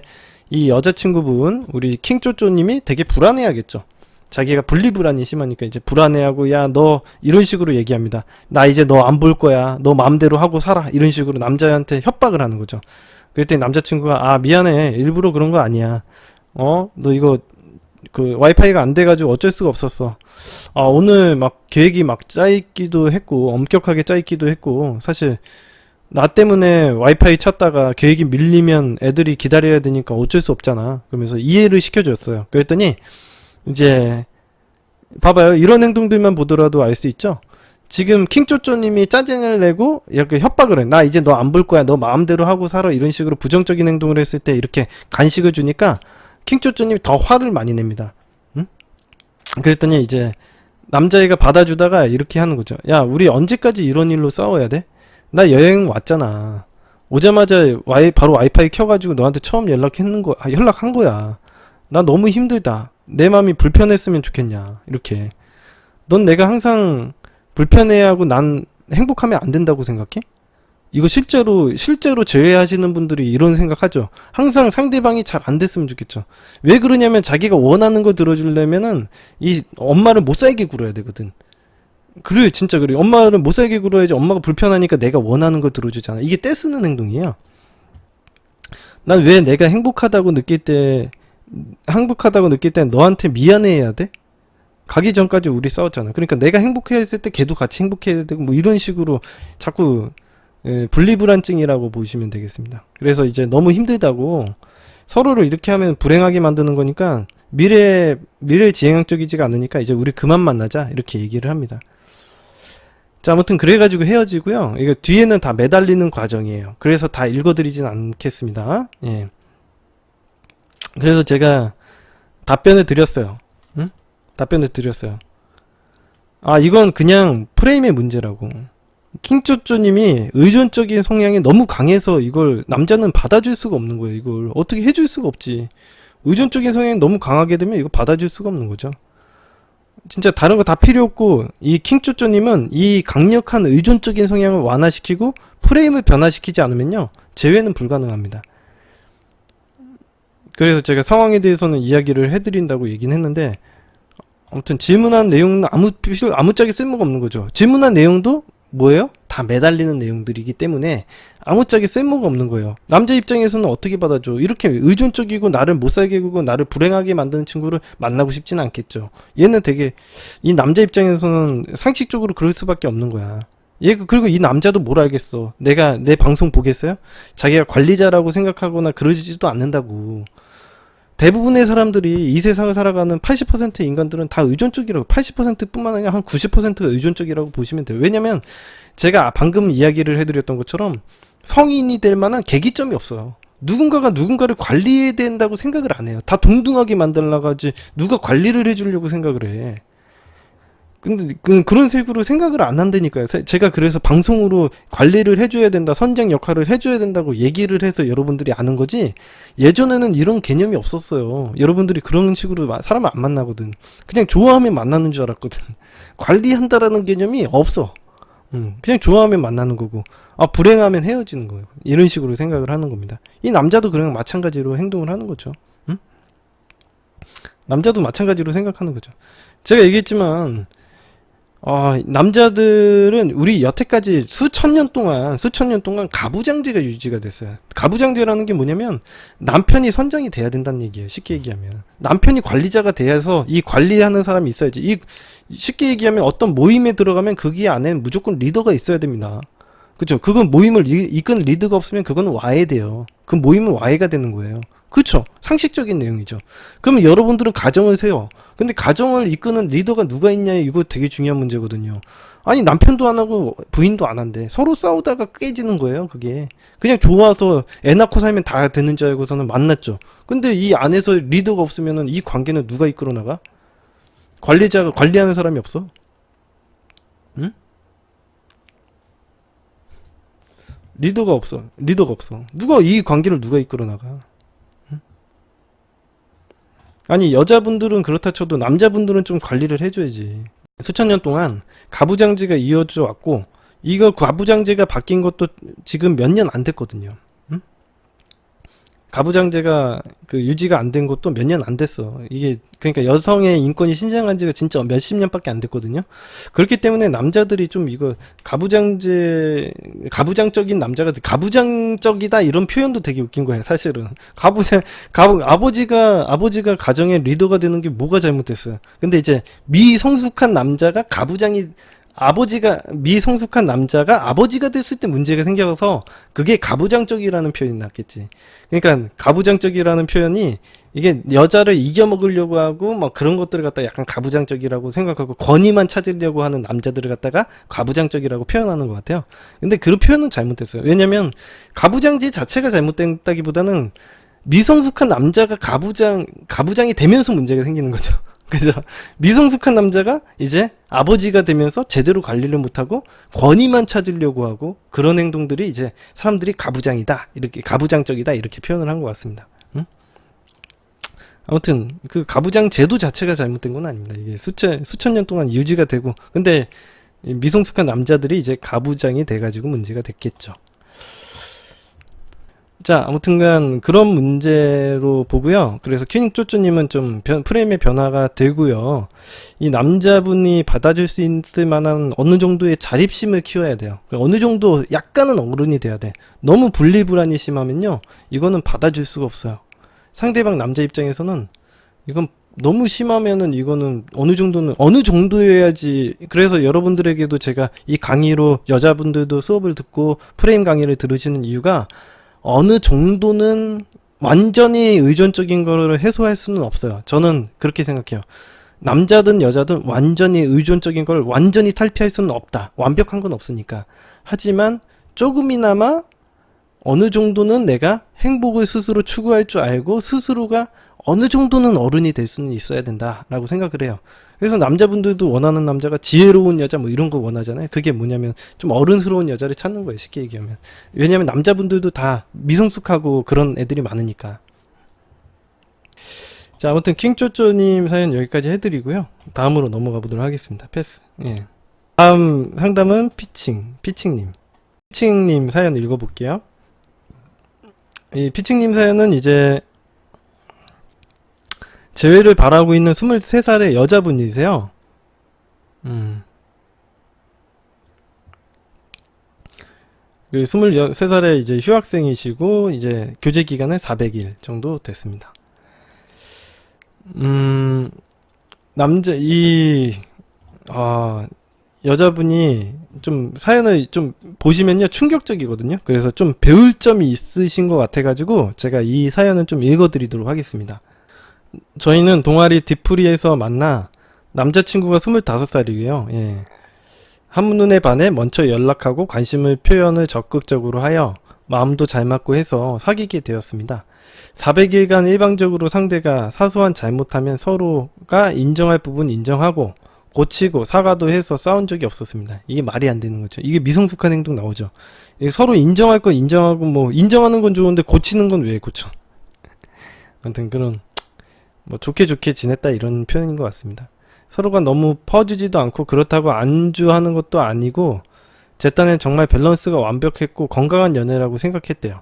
이 여자친구분, 우리 킹쪼쪼님이 되게 불안해하겠죠. 자기가 분리불안이 심하니까 이제 불안해하고, 야, 너 이런 식으로 얘기합니다. 나 이제 너 안 볼 거야. 너 마음대로 하고 살아. 이런 식으로 남자한테 협박을 하는 거죠. 그랬더니 남자친구가 미안해. 일부러 그런 거 아니야. 너 이거 그 와이파이가 안 돼가지고 어쩔 수가 없었어. 오늘 막 계획이 막 짜있기도 했고, 엄격하게 짜있기도 했고, 사실 나 때문에 와이파이 찾다가 계획이 밀리면 애들이 기다려야 되니까 어쩔 수 없잖아. 그러면서 이해를 시켜줬어요. 그랬더니 이제 봐봐요. 이런 행동들만 보더라도 알 수 있죠. 지금 킹쪼쪼님이 짜증을 내고 이렇게 협박을 해. 나 이제 너 안 볼 거야. 너 마음대로 하고 살아. 이런 식으로 부정적인 행동을 했을 때 이렇게 간식을 주니까 킹쪼쪼님이 더 화를 많이 냅니다. 응? 그랬더니 이제 남자애가 받아주다가 이렇게 하는 거죠. 야, 우리 언제까지 이런 일로 싸워야 돼? 나 여행 왔잖아. 오자마자 바로 와이파이 켜가지고 너한테 처음 연락한 거야. 나 너무 힘들다. 내 마음이 불편했으면 좋겠냐. 이렇게. 넌 내가 항상 불편해하고 난 행복하면 안 된다고 생각해? 이거 실제로 제외하시는 분들이 이런 생각하죠. 항상 상대방이 잘 안 됐으면 좋겠죠. 왜 그러냐면 자기가 원하는 거 들어주려면은 이 엄마를 못 살게 굴어야 되거든. 그래, 진짜 그래. 엄마를 못 살게 굴어야지. 엄마가 불편하니까 내가 원하는 걸 들어주잖아. 이게 떼쓰는 행동이에요. 난 왜 내가 행복하다고 느낄 때 너한테 미안해해야 돼? 가기 전까지 우리 싸웠잖아. 그러니까 내가 행복해했을 때 걔도 같이 행복해야 되고, 뭐 이런 식으로 자꾸 분리불안증이라고 보시면 되겠습니다. 그래서 이제 너무 힘들다고, 서로를 이렇게 하면 불행하게 만드는 거니까 미래 지향적이지가 않으니까 이제 우리 그만 만나자, 이렇게 얘기를 합니다. 자, 아무튼 그래가지고 헤어지고요. 이거 뒤에는 다 매달리는 과정이에요. 그래서 다 읽어드리진 않겠습니다. 예. 그래서 제가 답변을 드렸어요. 응? 답변을 드렸어요. 이건 그냥 프레임의 문제라고. 킹쪼쪼님이 의존적인 성향이 너무 강해서 이걸 남자는 받아줄 수가 없는 거예요. 이걸 어떻게 해줄 수가 없지. 의존적인 성향이 너무 강하게 되면 이거 받아줄 수가 없는 거죠. 진짜 다른 거 다 필요 없고, 이 킹쪼쪼님은 이 강력한 의존적인 성향을 완화시키고 프레임을 변화시키지 않으면요, 재회는 불가능합니다. 그래서 제가 상황에 대해서는 이야기를 해드린다고 얘기는 했는데, 아무튼 질문한 내용은 아무짝에 쓸모가 없는 거죠. 질문한 내용도 뭐예요? 다 매달리는 내용들이기 때문에 아무짝에 쓸모가 없는 거예요. 남자 입장에서는 어떻게 받아줘? 이렇게 의존적이고 나를 못 살게 구고 나를 불행하게 만드는 친구를 만나고 싶지는 않겠죠. 얘는 되게 이 남자 입장에서는 상식적으로 그럴 수밖에 없는 거야. 그리고 이 남자도 뭘 알겠어. 내가 내 방송 보겠어요? 자기가 관리자라고 생각하거나 그러지도 않는다고. 대부분의 사람들이 이 세상을 살아가는 80% 인간들은 다 의존적이라고, 80%뿐만 아니라 한 90%가 의존적이라고 보시면 돼요. 왜냐면 제가 방금 이야기를 해드렸던 것처럼 성인이 될 만한 계기점이 없어요. 누군가가 누군가를 관리해야 된다고 생각을 안 해요. 다 동등하게 만들어가지 누가 관리를 해주려고 생각을 해. 근데 그런 식으로 생각을 안 한다니까요. 제가 그래서 방송으로 관리를 해줘야 된다, 선장 역할을 해줘야 된다고 얘기를 해서 여러분들이 아는 거지, 예전에는 이런 개념이 없었어요. 여러분들이 그런 식으로 사람을 안 만나거든. 그냥 좋아하면 만나는 줄 알았거든. 관리한다라는 개념이 없어. 그냥 좋아하면 만나는 거고, 불행하면 헤어지는 거예요. 이런 식으로 생각을 하는 겁니다. 이 남자도 그냥 마찬가지로 행동을 하는 거죠. 남자도 마찬가지로 생각하는 거죠. 제가 얘기했지만 남자들은 우리 여태까지 수천 년 동안 가부장제가 유지가 됐어요. 가부장제라는 게 뭐냐면 남편이 선장이 돼야 된다는 얘기예요. 쉽게 얘기하면 남편이 관리자가 돼서 이 관리하는 사람이 있어야지. 쉽게 얘기하면 어떤 모임에 들어가면 거기 안에 무조건 리더가 있어야 됩니다. 그쵸? 그건 모임을 이끈 리더가 없으면 그건 와해돼요. 그 모임은 와해가 되는 거예요. 그쵸? 상식적인 내용이죠. 그러면 여러분들은 가정을 세워. 근데 가정을 이끄는 리더가 누가 있냐, 이거 되게 중요한 문제거든요. 아니, 남편도 안 하고 부인도 안 한대. 서로 싸우다가 깨지는 거예요, 그게. 그냥 좋아서 애 낳고 살면 다 되는 줄 알고서는 만났죠. 근데 이 안에서 리더가 없으면은 이 관계는 누가 이끌어 나가? 관리하는 사람이 없어. 응? 리더가 없어. 누가 이 관계를 누가 이끌어 나가? 아니, 여자분들은 그렇다 쳐도 남자분들은 좀 관리를 해줘야지. 수천 년 동안 가부장제가 이어져 왔고, 이거 가부장제가 바뀐 것도 지금 몇 년 안 됐거든요. 가부장제가 유지가 안 된 것도 몇 년 안 됐어. 이게 그러니까 여성의 인권이 신장한 지가 진짜 몇십 년밖에 안 됐거든요. 그렇기 때문에 남자들이 좀 이거 가부장적인 남자가 가부장적이다 이런 표현도 되게 웃긴 거예요. 사실은 아버지가 가정의 리더가 되는 게 뭐가 잘못됐어요. 근데 이제 미성숙한 남자가 미성숙한 남자가 아버지가 됐을 때 문제가 생겨서 그게 가부장적이라는 표현이 났겠지. 그러니까 가부장적이라는 표현이 이게 여자를 이겨먹으려고 하고 막 그런 것들을 갖다가 약간 가부장적이라고 생각하고 권위만 찾으려고 하는 남자들을 갖다가 가부장적이라고 표현하는 것 같아요. 근데 그 표현은 잘못됐어요. 왜냐면 가부장제 자체가 잘못됐다기보다는 미성숙한 남자가 가부장이 되면서 문제가 생기는 거죠. 그죠? 미성숙한 남자가 이제 아버지가 되면서 제대로 관리를 못하고 권위만 찾으려고 하고 그런 행동들이 이제 사람들이 가부장적이다 이렇게 표현을 한 것 같습니다. 아무튼 그 가부장 제도 자체가 잘못된 건 아닙니다. 이게 수천 년 동안 유지가 되고, 근데 미성숙한 남자들이 이제 가부장이 돼가지고 문제가 됐겠죠. 자, 아무튼간 그런 문제로 보고요. 그래서 큐닝쪼쪼님은 좀 프레임의 변화가 되고요. 이 남자분이 받아줄 수 있을 만한 어느 정도의 자립심을 키워야 돼요. 어느 정도 약간은 어른이 돼야 돼. 너무 분리불안이 심하면요, 이거는 받아줄 수가 없어요. 상대방 남자 입장에서는 이건 너무 심하면은 이거는 어느 정도여야지. 그래서 여러분들에게도 제가 이 강의로 여자분들도 수업을 듣고 프레임 강의를 들으시는 이유가, 어느 정도는 완전히 의존적인 거를 해소할 수는 없어요. 저는 그렇게 생각해요. 남자든 여자든 완전히 의존적인 걸 완전히 탈피할 수는 없다. 완벽한 건 없으니까. 하지만 조금이나마 어느 정도는 내가 행복을 스스로 추구할 줄 알고 스스로가 어느 정도는 어른이 될 수는 있어야 된다라고 생각을 해요. 그래서 남자분들도 원하는 남자가 지혜로운 여자 뭐 이런 거 원하잖아요. 그게 뭐냐면 좀 어른스러운 여자를 찾는 거예요. 쉽게 얘기하면. 왜냐면 남자분들도 다 미성숙하고 그런 애들이 많으니까. 자, 아무튼 킹쪼쪼님 사연 여기까지 해드리고요. 다음으로 넘어가 보도록 하겠습니다. 패스. 예. 다음 상담은 피칭님 사연 읽어볼게요. 이 피칭님 사연은 이제 재회를 바라고 있는 23살의 여자분이세요. 그 23살에 이제 휴학생이시고 이제 교제 기간은 400일 정도 됐습니다. 남자 여자분이 좀 사연을 좀 보시면요 충격적이거든요. 그래서 좀 배울 점이 있으신 것 같아가지고 제가 이 사연을 좀 읽어드리도록 하겠습니다. 저희는 동아리 뒤풀이에서 만나 남자친구가 25살이고요. 예. 한눈에 반해 먼저 연락하고 관심을 표현을 적극적으로 하여 마음도 잘 맞고 해서 사귀게 되었습니다. 400일간 일방적으로 상대가 사소한 잘못하면 서로가 인정할 부분 인정하고 고치고 사과도 해서 싸운 적이 없었습니다. 이게 말이 안 되는 거죠. 이게 미성숙한 행동 나오죠. 서로 인정할 건 인정하고 뭐 인정하는 건 좋은데 고치는 건 왜 고쳐? 아무튼 그런 뭐 좋게 지냈다 이런 표현인 것 같습니다. 서로가 너무 퍼주지도 않고 그렇다고 안주하는 것도 아니고 제 딴엔 정말 밸런스가 완벽했고 건강한 연애라고 생각했대요.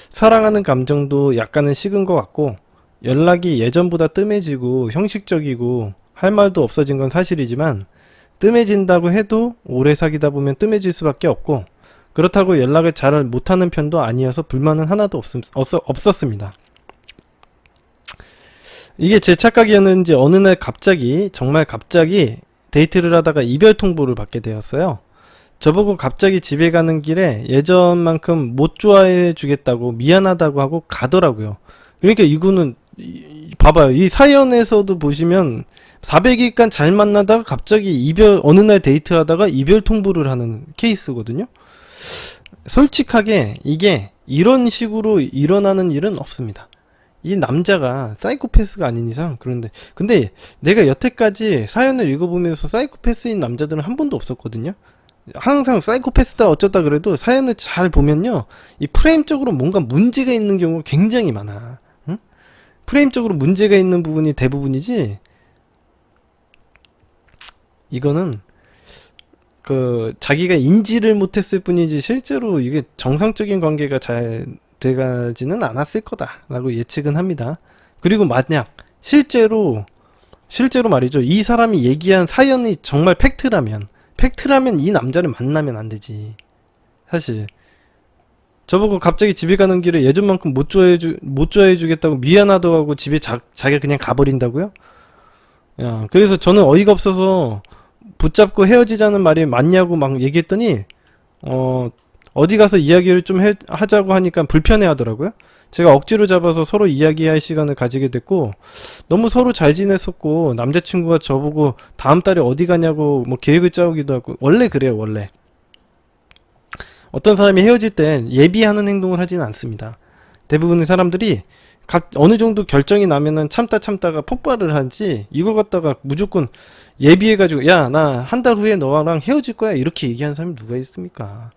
사랑하는 감정도 약간은 식은 것 같고 연락이 예전보다 뜸해지고 형식적이고 할 말도 없어진 건 사실이지만 뜸해진다고 해도 오래 사귀다 보면 뜸해질 수밖에 없고 그렇다고 연락을 잘 못하는 편도 아니어서 불만은 하나도 없었습니다. 이게 제 착각이었는지 어느 날 갑자기 정말 갑자기 데이트를 하다가 이별 통보를 받게 되었어요. 저보고 갑자기 집에 가는 길에 예전만큼 못 좋아해 주겠다고 미안하다고 하고 가더라고요. 그러니까 이거는 봐봐요. 이 사연에서도 보시면 400일간 잘 만나다가 갑자기 어느 날 데이트하다가 이별 통보를 하는 케이스거든요. 솔직하게 이게 이런 식으로 일어나는 일은 없습니다. 이 남자가 사이코패스가 아닌 이상 근데 내가 여태까지 사연을 읽어보면서 사이코패스인 남자들은 한 번도 없었거든요. 항상 사이코패스다 어쩌다 그래도 사연을 잘 보면요 이 프레임적으로 뭔가 문제가 있는 경우가 굉장히 많아. 응? 프레임적으로 문제가 있는 부분이 대부분이지 이거는 자기가 인지를 못했을 뿐이지 실제로 이게 정상적인 관계가 잘 돼가지는 않았을 거다라고 예측은 합니다. 그리고 만약 실제로 말이죠. 이 사람이 얘기한 사연이 정말 팩트라면 이 남자를 만나면 안 되지. 사실 저보고 갑자기 집에 가는 길에 예전만큼 못 좋아해 주겠다고 미안하다고 하고 집에 자기가 그냥 가버린다고요? 야, 그래서 저는 어이가 없어서 붙잡고 헤어지자는 말이 맞냐고 막 얘기했더니 어디 가서 이야기를 좀 하자고 하니까 불편해 하더라고요. 제가 억지로 잡아서 서로 이야기할 시간을 가지게 됐고 너무 서로 잘 지냈었고 남자친구가 저보고 다음 달에 어디 가냐고 뭐 계획을 짜오기도 하고 원래 그래요. 원래 어떤 사람이 헤어질 땐 예비하는 행동을 하지는 않습니다. 대부분의 사람들이 어느 정도 결정이 나면은 참다가 폭발을 하지 이걸 갖다가 무조건 예비해가지고 야 나 한 달 후에 너랑 헤어질 거야 이렇게 얘기하는 사람이 누가 있습니까?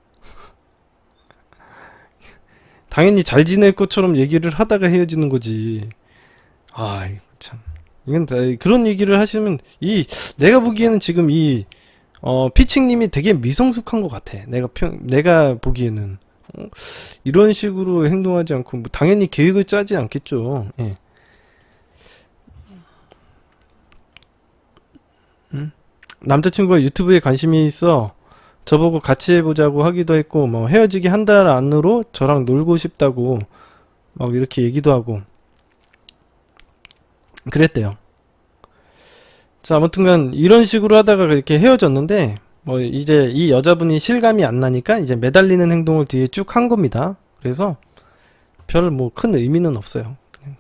당연히 잘 지낼 것처럼 얘기를 하다가 헤어지는 거지. 아이 참 이건 그런 얘기를 하시면 내가 보기에는 지금 피칭님이 되게 미성숙한 것 같아. 내가 보기에는 이런 식으로 행동하지 않고 뭐 당연히 계획을 짜지 않겠죠. 예. 남자친구가 유튜브에 관심이 있어 저보고 같이 해보자고 하기도 했고 뭐 헤어지기 한 달 안으로 저랑 놀고 싶다고 막 이렇게 얘기도 하고 그랬대요. 자 아무튼간 이런 식으로 하다가 이렇게 헤어졌는데 뭐 이제 이 여자분이 실감이 안 나니까 이제 매달리는 행동을 뒤에 쭉 한 겁니다. 그래서 별 뭐 큰 의미는 없어요. 그냥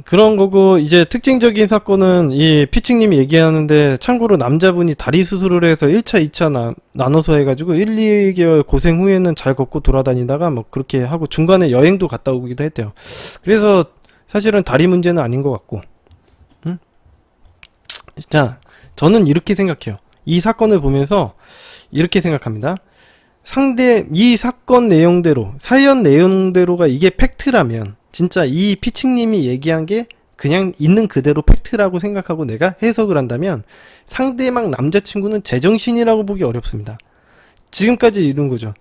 그런 거고 이제 특징적인 사건은 이 피칭님이 얘기하는데 참고로 남자분이 다리 수술을 해서 1차 2차 나눠서 해가지고 1, 2개월 고생 후에는 잘 걷고 돌아다니다가 뭐 그렇게 하고 중간에 여행도 갔다 오기도 했대요. 그래서 사실은 다리 문제는 아닌 것 같고 자 저는 이렇게 생각해요. 이 사건을 보면서 이렇게 생각합니다. 이 사건 내용대로 사연 내용대로가 이게 팩트라면 진짜 이 피칭님이 얘기한 게 그냥 있는 그대로 팩트라고 생각하고 내가 해석을 한다면 상대방 남자친구는 제정신이라고 보기 어렵습니다. 지금까지 이런 거죠.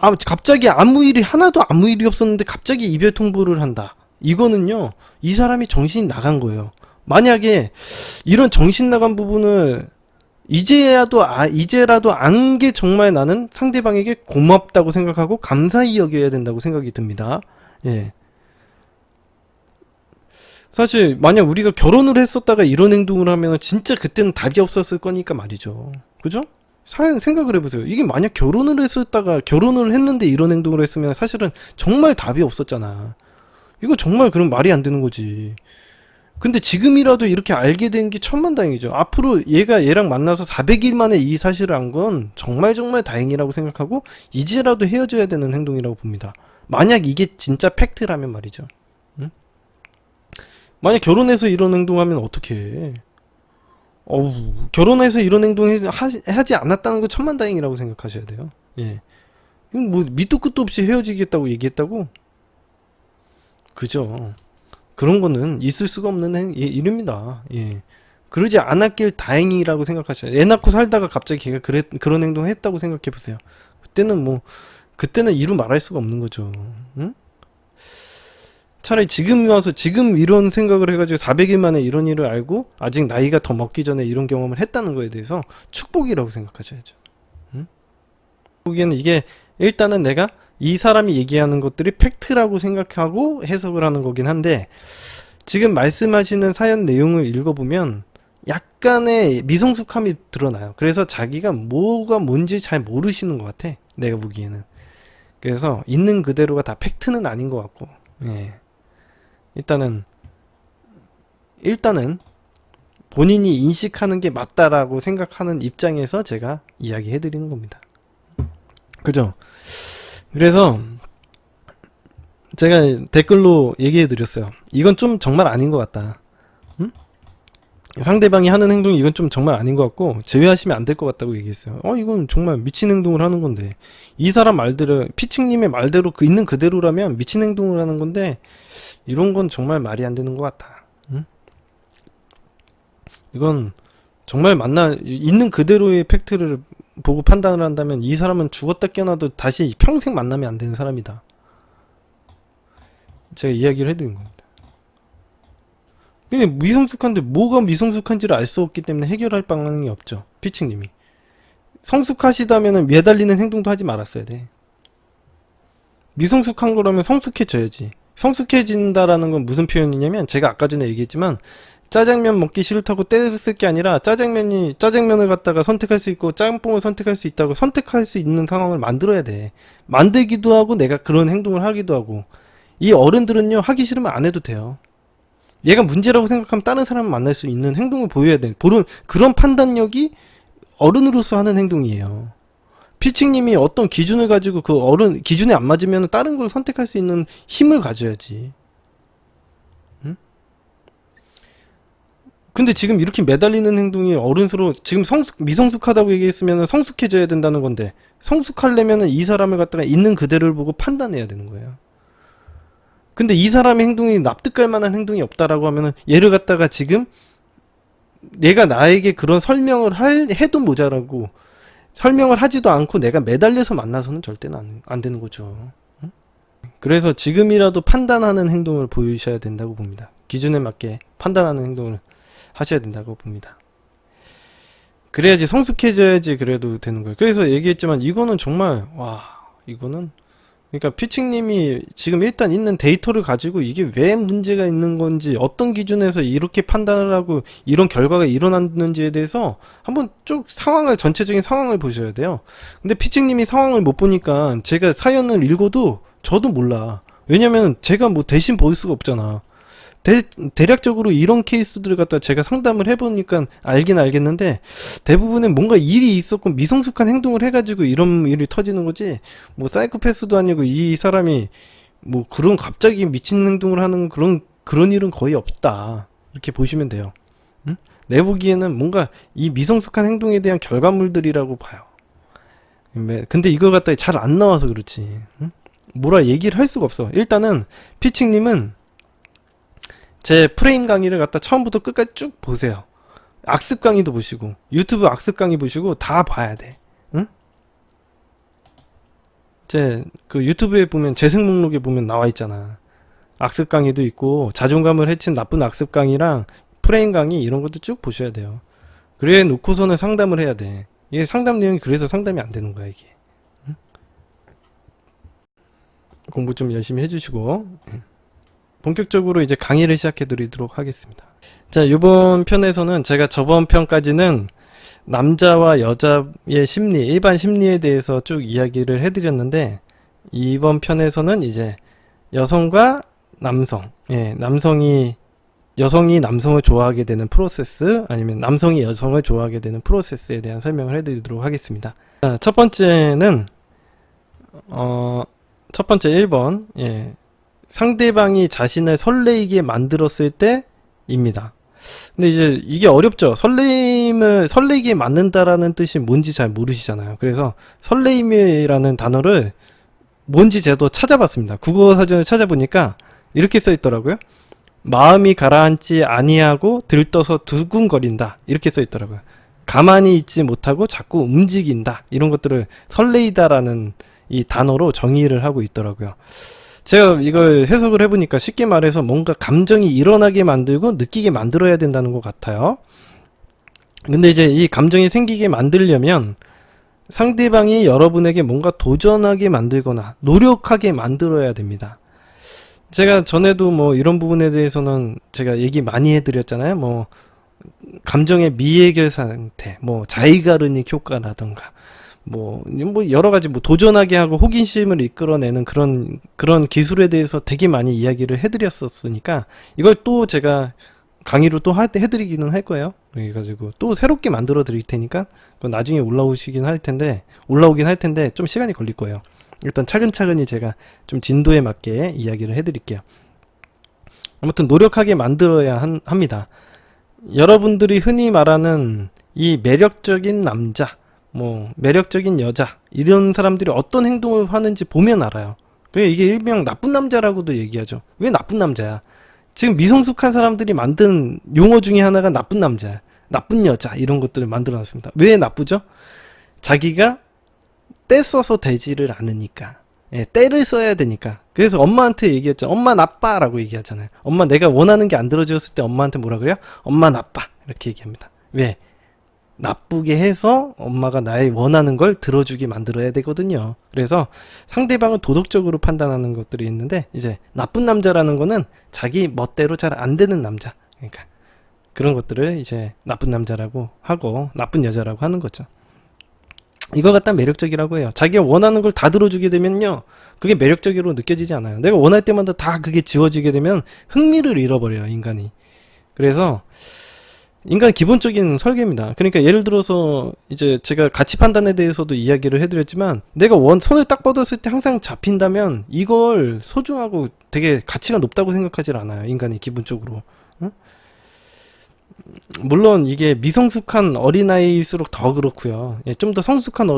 갑자기 하나도 아무 일이 없었는데 갑자기 이별 통보를 한다. 이거는요, 이 사람이 정신이 나간 거예요. 만약에 이런 정신 나간 부분을 이제라도 안 게 정말 나는 상대방에게 고맙다고 생각하고 감사히 여겨야 된다고 생각이 듭니다. 예. 사실 만약 우리가 결혼을 했었다가 이런 행동을 하면 진짜 그때는 답이 없었을 거니까 말이죠. 그죠? 생각을 해보세요. 이게 만약 결혼을 했는데 이런 행동을 했으면 사실은 정말 답이 없었잖아. 이거 정말 그럼 말이 안 되는 거지. 근데 지금이라도 이렇게 알게 된 게 천만다행이죠. 앞으로 얘랑 만나서 400일 만에 이 사실을 안 건 정말 정말 다행이라고 생각하고 이제라도 헤어져야 되는 행동이라고 봅니다. 만약 이게 진짜 팩트라면 말이죠. 응? 만약 결혼해서 이런 행동하면 어떻게 해? 결혼해서 이런 행동 하지 않았다는 거 천만다행이라고 생각하셔야 돼요. 예. 이건 뭐 밑도 끝도 없이 헤어지겠다고 얘기했다고? 그죠. 그런 거는 있을 수가 없는 일입니다. 예. 그러지 않았길 다행이라고 생각하셔야 돼요. 애 낳고 살다가 갑자기 걔가 그런 행동 했다고 생각해 보세요. 그때는 이루 말할 수가 없는 거죠. 응? 차라리 지금 이런 생각을 해가지고 400일 만에 이런 일을 알고 아직 나이가 더 먹기 전에 이런 경험을 했다는 거에 대해서 축복이라고 생각하셔야죠. 응? 보기에는 이게 일단은 내가 이 사람이 얘기하는 것들이 팩트라고 생각하고 해석을 하는 거긴 한데 지금 말씀하시는 사연 내용을 읽어보면 약간의 미성숙함이 드러나요. 그래서 자기가 뭐가 뭔지 잘 모르시는 것 같아. 내가 보기에는. 그래서 있는 그대로가 다 팩트는 아닌 것 같고 예. 일단은 본인이 인식하는 게 맞다라고 생각하는 입장에서 제가 이야기해 드리는 겁니다. 그죠? 그래서 제가 댓글로 얘기해 드렸어요. 이건 좀 정말 아닌 것 같다. 응? 상대방이 하는 행동이 이건 좀 정말 아닌 것 같고 제외하시면 안 될 것 같다고 얘기했어요. 이건 정말 미친 행동을 하는 건데 이 사람 말대로 피칭님의 말대로 있는 그대로라면 미친 행동을 하는 건데 이런 건 정말 말이 안 되는 것 같아. 응? 이건 정말 있는 그대로의 팩트를 보고 판단을 한다면 이 사람은 죽었다 깨어나도 다시 평생 만나면 안 되는 사람이다. 제가 이야기를 해드린 겁니다. 근데 미성숙한데 뭐가 미성숙한지를 알 수 없기 때문에 해결할 방향이 없죠. 피칭님이. 성숙하시다면 매달리는 행동도 하지 말았어야 돼. 미성숙한 거라면 성숙해져야지. 성숙해진다라는 건 무슨 표현이냐면 제가 아까 전에 얘기했지만 짜장면 먹기 싫다고 떼쓸 게 아니라 짜장면을 갖다가 선택할 수 있고 짬뽕을 선택할 수 있다고 선택할 수 있는 상황을 만들어야 돼. 만들기도 하고 내가 그런 행동을 하기도 하고 이 어른들은요 하기 싫으면 안 해도 돼요. 얘가 문제라고 생각하면 다른 사람을 만날 수 있는 행동을 보여야 돼. 그런 판단력이 어른으로서 하는 행동이에요. 피칭님이 어떤 기준을 가지고 그 어른 기준에 안 맞으면 다른 걸 선택할 수 있는 힘을 가져야지. 응? 근데 지금 이렇게 매달리는 행동이 어른스러워. 지금 미성숙하다고 얘기했으면 성숙해져야 된다는 건데 성숙하려면 이 사람을 갖다가 있는 그대로를 보고 판단해야 되는 거예요. 근데 이 사람의 행동이 납득할 만한 행동이 없다라고 하면은 얘를 갖다가 지금 내가 나에게 그런 설명을 해도 모자라고 설명을 하지도 않고 내가 매달려서 만나서는 절대는 안 되는 거죠. 응? 그래서 지금이라도 판단하는 행동을 보이셔야 된다고 봅니다. 기준에 맞게 판단하는 행동을 하셔야 된다고 봅니다. 그래야지 성숙해져야지 그래도 되는 거예요. 그래서 얘기했지만 이거는 정말 이거는 그러니까 피칭님이 지금 일단 있는 데이터를 가지고 이게 왜 문제가 있는 건지 어떤 기준에서 이렇게 판단을 하고 이런 결과가 일어났는지에 대해서 한번 쭉 전체적인 상황을 보셔야 돼요. 근데 피칭님이 상황을 못 보니까 제가 사연을 읽어도 저도 몰라. 왜냐면 제가 뭐 대신 볼 수가 없잖아. 대략적으로 이런 케이스들을 갖다 제가 상담을 해보니까 알긴 알겠는데 대부분은 뭔가 일이 있었고 미성숙한 행동을 해가지고 이런 일이 터지는 거지 뭐 사이코패스도 아니고 이 사람이 뭐 그런 갑자기 미친 행동을 하는 그런 일은 거의 없다 이렇게 보시면 돼요. 응? 내 보기에는 뭔가 이 미성숙한 행동에 대한 결과물들이라고 봐요. 근데 이걸 갖다 잘 안 나와서 그렇지. 응? 뭐라 얘기를 할 수가 없어. 일단은 피칭님은 제 프레임 강의를 갖다 처음부터 끝까지 쭉 보세요. 악습 강의도 보시고 유튜브 악습 강의 보시고 다 봐야 돼. 응? 그 유튜브에 보면 재생 목록에 보면 나와 있잖아. 악습 강의도 있고 자존감을 해친 나쁜 악습 강의랑 프레임 강의 이런 것도 쭉 보셔야 돼요. 그래 놓고서는 상담을 해야 돼. 이게 상담 내용이 그래서 상담이 안 되는 거야 이게. 응? 공부 좀 열심히 해주시고 본격적으로 이제 강의를 시작해 드리도록 하겠습니다. 자, 이번 편에서는 제가 저번 편까지는 남자와 여자의 심리, 일반 심리에 대해서 쭉 이야기를 해드렸는데 이번 편에서는 이제 여성과 남성, 여성이 남성을 좋아하게 되는 프로세스, 아니면 남성이 여성을 좋아하게 되는 프로세스에 대한 설명을 해드리도록 하겠습니다. 자, 첫 번째는 첫 번째 1번, 상대방이 자신을 설레이게 만들었을 때입니다. 근데 이제 이게 어렵죠. 설레이게 만든다라는 뜻이 뭔지 잘 모르시잖아요. 그래서 설레임이라는 단어를 뭔지 저도 찾아봤습니다. 국어 사전을 찾아보니까 이렇게 써 있더라고요. 마음이 가라앉지 아니하고 들떠서 두근거린다, 이렇게 써 있더라고요. 가만히 있지 못하고 자꾸 움직인다, 이런 것들을 설레이다라는 이 단어로 정의를 하고 있더라고요. 제가 이걸 해석을 해보니까 쉽게 말해서 뭔가 감정이 일어나게 만들고 느끼게 만들어야 된다는 것 같아요. 근데 이제 이 감정이 생기게 만들려면 상대방이 여러분에게 뭔가 도전하게 만들거나 노력하게 만들어야 됩니다. 제가 전에도 뭐 이런 부분에 대해서는 제가 얘기 많이 해드렸잖아요. 뭐 감정의 미해결 상태, 뭐 자이가르닉 효과라던가 뭐 여러 가지 뭐 도전하게 하고 호기심을 이끌어내는 그런 기술에 대해서 되게 많이 이야기를 해드렸었으니까 이걸 또 제가 강의로 또 해드리기는 할 거예요. 그래가지고 또 새롭게 만들어 드릴 테니까 그건 나중에 올라오긴 할 텐데 좀 시간이 걸릴 거예요. 일단 차근차근히 제가 좀 진도에 맞게 이야기를 해드릴게요. 아무튼 노력하게 만들어야 합니다. 여러분들이 흔히 말하는 이 매력적인 남자, 뭐 매력적인 여자, 이런 사람들이 어떤 행동을 하는지 보면 알아요. 이게 일명 나쁜 남자라고도 얘기하죠. 왜 나쁜 남자야? 지금 미성숙한 사람들이 만든 용어 중에 하나가 나쁜 남자야, 나쁜 여자, 이런 것들을 만들어 놨습니다. 왜 나쁘죠? 자기가 때 써서 되지를 않으니까. 때를 써야 되니까. 그래서 엄마한테 얘기했죠. 엄마 나빠 라고 얘기하잖아요. 엄마, 내가 원하는 게 안 들어줬을 때 엄마한테 뭐라 그래요? 엄마 나빠, 이렇게 얘기합니다. 왜? 나쁘게 해서 엄마가 나의 원하는 걸 들어주게 만들어야 되거든요. 그래서 상대방을 도덕적으로 판단하는 것들이 있는데, 이제 나쁜 남자라는 거는 자기 멋대로 잘 안 되는 남자, 그러니까 그런 것들을 이제 나쁜 남자라고 하고 나쁜 여자라고 하는 거죠. 이거 갖다 매력적이라고 해요. 자기가 원하는 걸 다 들어주게 되면요, 그게 매력적으로 느껴지지 않아요. 내가 원할 때마다 다 그게 지워지게 되면 흥미를 잃어버려요, 인간이. 그래서 인간 기본적인 설계입니다. 그러니까 예를 들어서 이제 제가 가치 판단에 대해서도 이야기를 해드렸지만, 내가 손을 딱 뻗었을 때 항상 잡힌다면 이걸 소중하고 되게 가치가 높다고 생각하지 않아요, 인간이 기본적으로. 응? 물론 이게 미성숙한 어린아이일수록 더 그렇고요. 좀 더 성숙한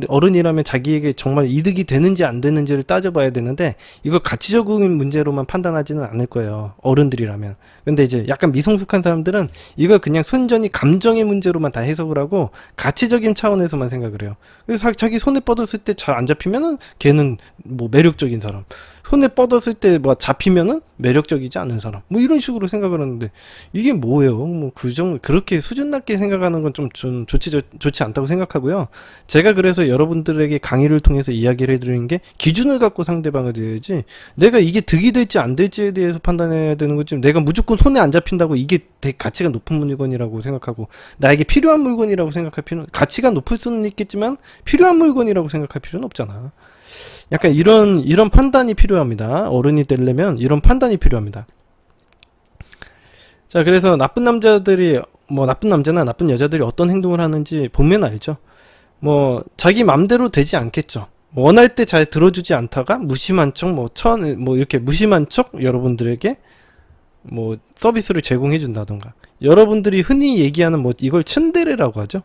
어른이라면 자기에게 정말 이득이 되는지 안 되는지를 따져봐야 되는데, 이걸 가치적인 문제로만 판단하지는 않을 거예요, 어른들이라면. 근데 이제 약간 미성숙한 사람들은 이걸 그냥 순전히 감정의 문제로만 다 해석을 하고 가치적인 차원에서만 생각을 해요. 그래서 자기 손에 뻗었을 때 잘 안 잡히면은 걔는 뭐 매력적인 사람, 손에 뻗었을 때 뭐 잡히면은 매력적이지 않은 사람, 뭐 이런 식으로 생각을 하는데, 이게 뭐예요? 뭐 그렇게 수준 낮게 생각하는 건 좀 좋지 않다고 생각하고요. 제가 그래서 여러분들에게 강의를 통해서 이야기를 해드리는 게, 기준을 갖고 상대방을 대해야지, 내가 이게 득이 될지 안 될지에 대해서 판단해야 되는 거지, 내가 무조건 손에 안 잡힌다고 이게 되게 가치가 높은 물건이라고 생각하고 나에게 필요한 물건이라고 생각할 필요는, 가치가 높을 수는 있겠지만 필요한 물건이라고 생각할 필요는 없잖아. 약간 이런 판단이 필요합니다. 어른이 되려면 이런 판단이 필요합니다. 자, 그래서 나쁜 남자들이, 뭐 나쁜 남자나 나쁜 여자들이 어떤 행동을 하는지 보면 알죠. 뭐 자기 맘대로 되지 않겠죠. 원할 때 잘 들어주지 않다가 무심한 척, 뭐 이렇게 무심한 척 여러분들에게 뭐 서비스를 제공해 준다던가, 여러분들이 흔히 얘기하는 뭐 이걸 츤데레라고 하죠.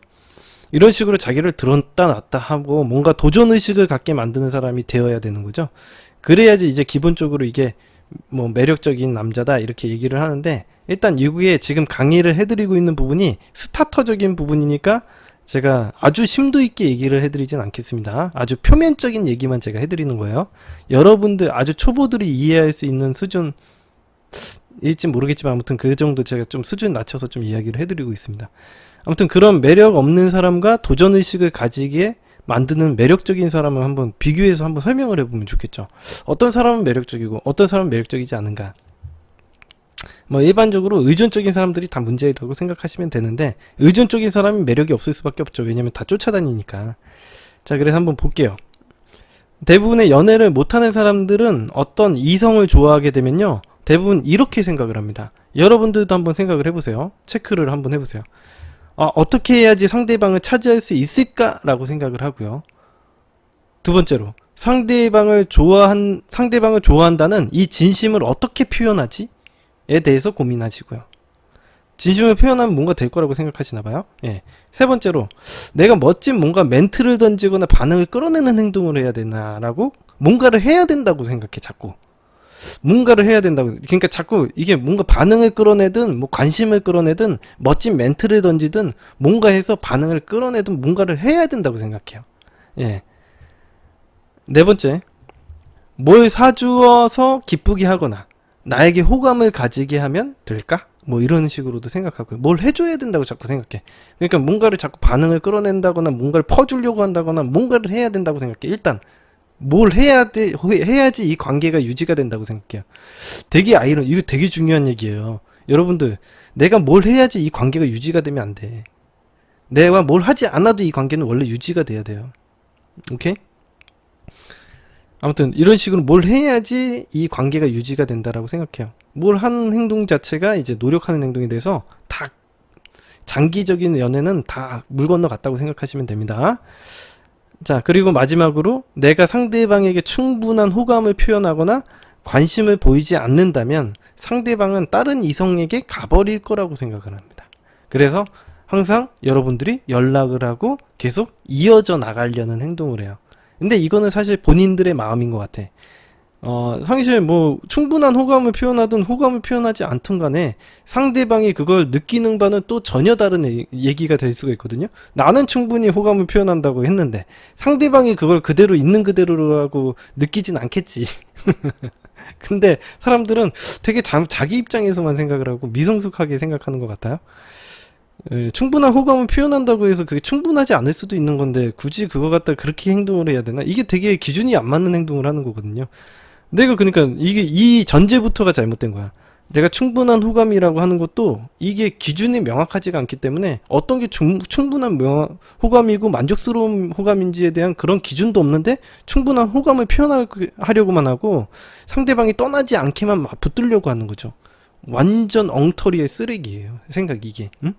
이런 식으로 자기를 들었다 놨다 하고 뭔가 도전의식을 갖게 만드는 사람이 되어야 되는 거죠. 그래야지 이제 기본적으로 이게 뭐 매력적인 남자다, 이렇게 얘기를 하는데, 일단 이게 지금 강의를 해드리고 있는 부분이 스타터적인 부분이니까 제가 아주 심도 있게 얘기를 해드리진 않겠습니다. 아주 표면적인 얘기만 제가 해드리는 거예요. 여러분들 아주 초보들이 이해할 수 있는 수준일지 모르겠지만 아무튼 그 정도 제가 좀 수준 낮춰서 좀 이야기를 해드리고 있습니다. 아무튼 그런 매력 없는 사람과 도전의식을 가지게 만드는 매력적인 사람을 한번 비교해서 한번 설명을 해보면 좋겠죠. 어떤 사람은 매력적이고 어떤 사람은 매력적이지 않은가. 뭐 일반적으로 의존적인 사람들이 다 문제라고 생각하시면 되는데, 의존적인 사람이 매력이 없을 수밖에 없죠. 왜냐면 다 쫓아다니니까. 자, 그래서 한번 볼게요. 대부분의 연애를 못하는 사람들은 어떤 이성을 좋아하게 되면요, 대부분 이렇게 생각을 합니다. 여러분들도 한번 생각을 해보세요. 체크를 한번 해보세요. 어떻게 해야지 상대방을 차지할 수 있을까? 라고 생각을 하고요. 두 번째로, 상대방을 좋아한다는 이 진심을 어떻게 표현하지? 에 대해서 고민하시고요. 진심을 표현하면 뭔가 될 거라고 생각하시나봐요. 예. 세 번째로, 내가 멋진 뭔가 멘트를 던지거나 반응을 끌어내는 행동을 해야 되나라고 뭔가를 해야 된다고 생각해. 자꾸 뭔가를 해야 된다고. 그러니까 자꾸 이게 뭔가 반응을 끌어내든 뭐 관심을 끌어내든 멋진 멘트를 던지든 뭔가 해서 반응을 끌어내든 뭔가를 해야 된다고 생각해요. 예. 네 번째, 뭘 사주어서 기쁘게 하거나 나에게 호감을 가지게 하면 될까? 뭐 이런 식으로도 생각하고요. 뭘 해줘야 된다고 자꾸 생각해. 그러니까 뭔가를 자꾸 반응을 끌어낸다거나 뭔가를 퍼주려고 한다거나 뭔가를 해야 된다고 생각해. 일단 뭘 해야지 이 관계가 유지가 된다고 생각해요. 이거 되게 중요한 얘기예요. 여러분들, 내가 뭘 해야지 이 관계가 유지가 되면 안 돼. 내가 뭘 하지 않아도 이 관계는 원래 유지가 돼야 돼요. 오케이? 아무튼 이런 식으로 뭘 해야지 이 관계가 유지가 된다라고 생각해요. 뭘 하는 행동 자체가 이제 노력하는 행동이 돼서 다 장기적인 연애는 다 물 건너갔다고 생각하시면 됩니다. 자, 그리고 마지막으로 내가 상대방에게 충분한 호감을 표현하거나 관심을 보이지 않는다면 상대방은 다른 이성에게 가버릴 거라고 생각을 합니다. 그래서 항상 여러분들이 연락을 하고 계속 이어져 나가려는 행동을 해요. 근데 이거는 사실 본인들의 마음인 것 같아. 사실 뭐 충분한 호감을 표현하든 호감을 표현하지 않든 간에 상대방이 그걸 느끼는 바는 또 전혀 다른 얘기가 될 수가 있거든요. 나는 충분히 호감을 표현한다고 했는데 상대방이 그걸 그대로 있는 그대로라고 느끼진 않겠지. 근데 사람들은 되게 자기 입장에서만 생각을 하고 미성숙하게 생각하는 것 같아요. 충분한 호감을 표현한다고 해서 그게 충분하지 않을 수도 있는 건데 굳이 그거 갖다 그렇게 행동을 해야 되나? 이게 되게 기준이 안 맞는 행동을 하는 거거든요. 내가 그러니까 이게 이 전제부터가 잘못된 거야. 내가 충분한 호감이라고 하는 것도 이게 기준이 명확하지가 않기 때문에 어떤 게 충분한 호감이고 만족스러운 호감인지에 대한 그런 기준도 없는데 충분한 호감을 표현하려고만 하고 상대방이 떠나지 않게만 막 붙들려고 하는 거죠. 완전 엉터리의 쓰레기예요. 생각이 이게. 응?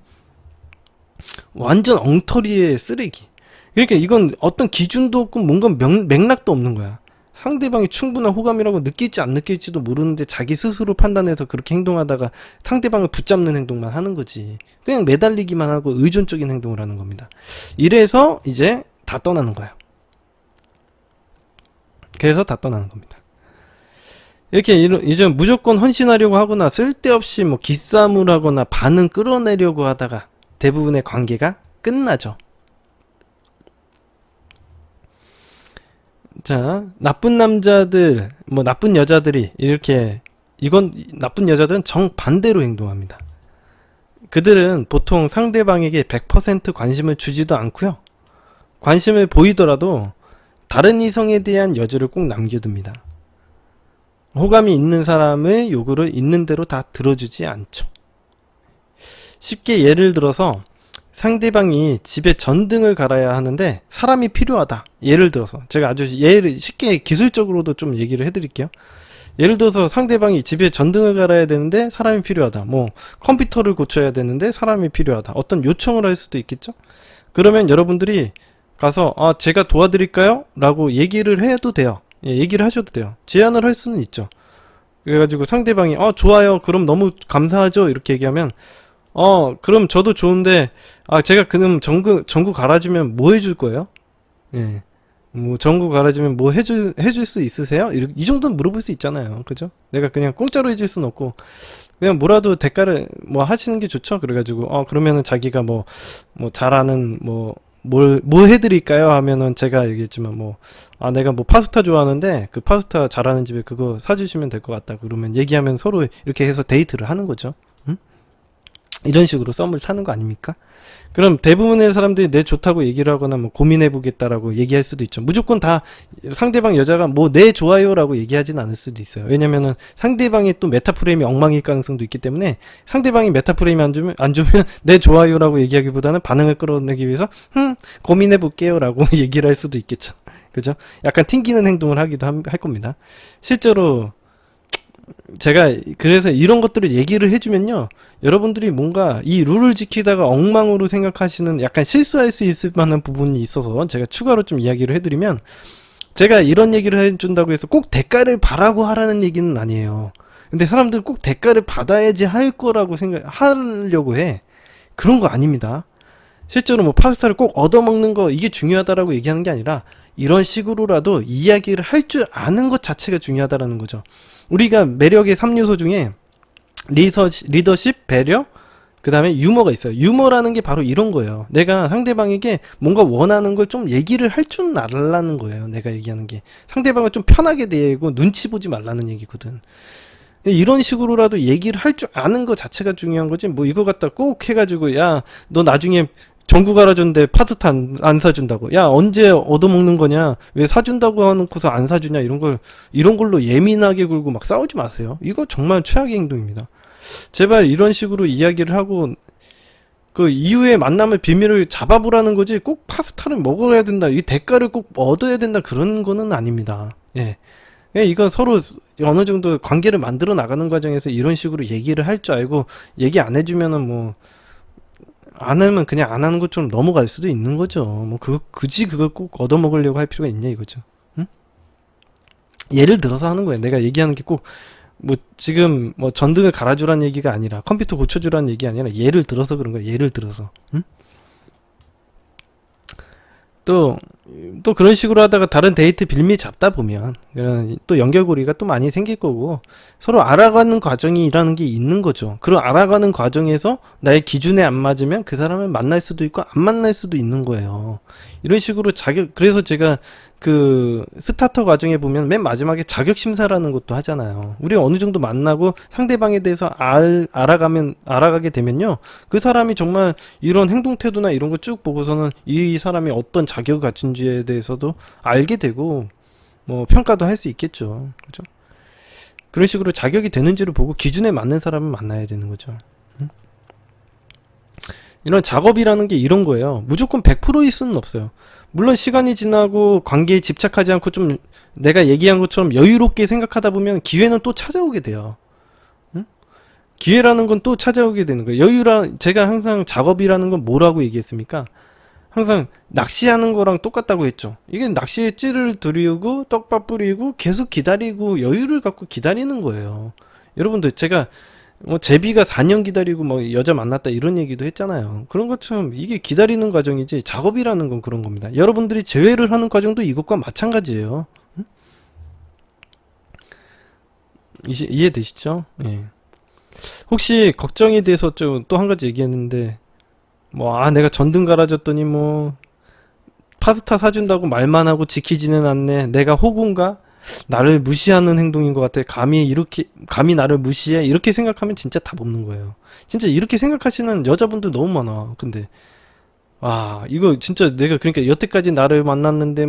완전 엉터리의 쓰레기. 그러니까 이건 어떤 기준도 없고 뭔가 맥락도 없는 거야. 상대방이 충분한 호감이라고 느낄지 안 느낄지도 모르는데 자기 스스로 판단해서 그렇게 행동하다가 상대방을 붙잡는 행동만 하는 거지. 그냥 매달리기만 하고 의존적인 행동을 하는 겁니다. 이래서 이제 다 떠나는 거야. 그래서 다 떠나는 겁니다. 이렇게 이제 무조건 헌신하려고 하거나 쓸데없이 뭐 기싸움을 하거나 반응 끌어내려고 하다가 대부분의 관계가 끝나죠. 자, 나쁜 남자들, 뭐 나쁜 여자들이 나쁜 여자들은 정반대로 행동합니다. 그들은 보통 상대방에게 100% 관심을 주지도 않고요. 관심을 보이더라도 다른 이성에 대한 여지를 꼭 남겨둡니다. 호감이 있는 사람의 요구를 있는 대로 다 들어주지 않죠. 쉽게 예를 들어서 상대방이 집에 전등을 갈아야 하는데 사람이 필요하다. 예를 들어서 제가 아주 쉽게 기술적으로도 좀 얘기를 해드릴게요. 예를 들어서 상대방이 집에 전등을 갈아야 되는데 사람이 필요하다. 뭐 컴퓨터를 고쳐야 되는데 사람이 필요하다. 어떤 요청을 할 수도 있겠죠. 그러면 여러분들이 가서 제가 도와드릴까요? 라고 얘기를 해도 돼요. 예, 얘기를 하셔도 돼요. 제안을 할 수는 있죠. 그래가지고 상대방이 좋아요. 그럼 너무 감사하죠. 이렇게 얘기하면 그럼 저도 좋은데 제가 그럼 전구 갈아주면 뭐 해줄 거예요? 예. 뭐 전구 갈아주면 뭐 해줄 수 있으세요? 이 정도는 물어볼 수 있잖아요. 그죠? 내가 그냥 공짜로 해줄 수는 없고 그냥 뭐라도 대가를 뭐 하시는 게 좋죠. 그래가지고 그러면은 자기가 뭐 잘하는 뭐 해드릴까요? 하면은 제가 얘기했지만 내가 뭐 파스타 좋아하는데 그 파스타 잘하는 집에 그거 사주시면 될 것 같다. 그러면 얘기하면 서로 이렇게 해서 데이트를 하는 거죠. 응? 이런 식으로 썸을 타는 거 아닙니까? 그럼 대부분의 사람들이 내 좋다고 얘기를 하거나 뭐 고민해보겠다라고 얘기할 수도 있죠. 무조건 다 상대방 여자가 뭐 내 좋아요라고 얘기하진 않을 수도 있어요. 왜냐면은 상대방이 또 메타프레임이 엉망일 가능성도 있기 때문에 상대방이 메타프레임이 안 주면 내 좋아요라고 얘기하기보다는 반응을 끌어내기 위해서 고민해볼게요라고 얘기를 할 수도 있겠죠. 그죠? 약간 튕기는 행동을 하기도 할 겁니다. 실제로 제가 그래서 이런 것들을 얘기를 해주면요, 여러분들이 뭔가 이 룰을 지키다가 엉망으로 생각하시는 약간 실수할 수 있을 만한 부분이 있어서 제가 추가로 좀 이야기를 해드리면, 제가 이런 얘기를 해준다고 해서 꼭 대가를 바라고 하라는 얘기는 아니에요. 근데 사람들은 꼭 대가를 받아야지 할 거라고 하려고 해. 그런 거 아닙니다. 실제로 뭐 파스타를 꼭 얻어먹는 거 이게 중요하다라고 얘기하는 게 아니라 이런 식으로라도 이야기를 할 줄 아는 것 자체가 중요하다라는 거죠. 우리가 매력의 3요소 중에 리더십, 배려, 그 다음에 유머가 있어요. 유머라는 게 바로 이런 거예요. 내가 상대방에게 뭔가 원하는 걸 좀 얘기를 할 줄 알라는 거예요. 내가 얘기하는 게. 상대방을 좀 편하게 대고 눈치 보지 말라는 얘기거든. 이런 식으로라도 얘기를 할 줄 아는 것 자체가 중요한 거지. 뭐 이거 갖다 꼭 해가지고 야, 너 나중에 전국 알아줬는데 파스타 안 사준다고. 야, 언제 얻어먹는 거냐? 왜 사준다고 해놓고서 안 사주냐? 이런 걸로 예민하게 굴고 막 싸우지 마세요. 이거 정말 최악의 행동입니다. 제발 이런 식으로 이야기를 하고, 그 이후에 만남의 비밀을 잡아보라는 거지, 꼭 파스타를 먹어야 된다, 이 대가를 꼭 얻어야 된다, 그런 거는 아닙니다. 예. 이건 서로 어느 정도 관계를 만들어 나가는 과정에서 이런 식으로 얘기를 할 줄 알고, 얘기 안 해주면은 안 하면 그냥 안 하는 것처럼 넘어갈 수도 있는 거죠. 굳이 그걸 꼭 얻어먹으려고 할 필요가 있냐 이거죠. 응? 예를 들어서 하는 거예요. 내가 얘기하는 게 꼭 지금 전등을 갈아주라는 얘기가 아니라 컴퓨터 고쳐주라는 얘기 아니라 예를 들어서 그런 거예요. 예를 들어서. 응? 또 그런 식으로 하다가 다른 데이트 빌미 잡다 보면 또 연결고리가 또 많이 생길 거고, 서로 알아가는 과정이라는 게 있는 거죠. 그런 알아가는 과정에서 나의 기준에 안 맞으면 그 사람을 만날 수도 있고 안 만날 수도 있는 거예요. 이런 식으로 그래서 제가 그 스타터 과정에 보면 맨 마지막에 자격 심사라는 것도 하잖아요. 우리 어느 정도 만나고 상대방에 대해서 알아가게 되면요, 그 사람이 정말 이런 행동 태도나 이런 거 쭉 보고서는 이 사람이 어떤 자격을 갖춘지에 대해서도 알게 되고 평가도 할 수 있겠죠. 그죠? 그런 식으로 자격이 되는지를 보고 기준에 맞는 사람을 만나야 되는 거죠. 이런 작업이라는 게 이런 거예요. 무조건 100%일 수는 없어요. 물론 시간이 지나고 관계에 집착하지 않고 좀 내가 얘기한 것처럼 여유롭게 생각하다 보면 기회는 또 찾아오게 돼요. 응? 기회라는 건 또 찾아오게 되는 거예요. 제가 항상 작업이라는 건 뭐라고 얘기했습니까? 항상 낚시하는 거랑 똑같다고 했죠. 이게 낚시에 찌를 들이고 떡밥 뿌리고 계속 기다리고 여유를 갖고 기다리는 거예요. 여러분들, 제가 제비가 4년 기다리고 여자 만났다 이런 얘기도 했잖아요. 그런 것처럼 이게 기다리는 과정이지 작업이라는 건 그런 겁니다. 여러분들이 재회를 하는 과정도 이것과 마찬가지예요. 응? 이해되시죠? 예. 혹시 걱정이 돼서 좀 또 한 가지 얘기했는데, 내가 전등 갈아줬더니 파스타 사준다고 말만 하고 지키지는 않네, 내가 호구인가? 나를 무시하는 행동인 것 같아. 감히 나를 무시해? 이렇게 생각하면 진짜 답 없는 거예요. 진짜 이렇게 생각하시는 여자분들 너무 많아. 근데 이거 진짜 내가 그러니까 여태까지 나를 만났는데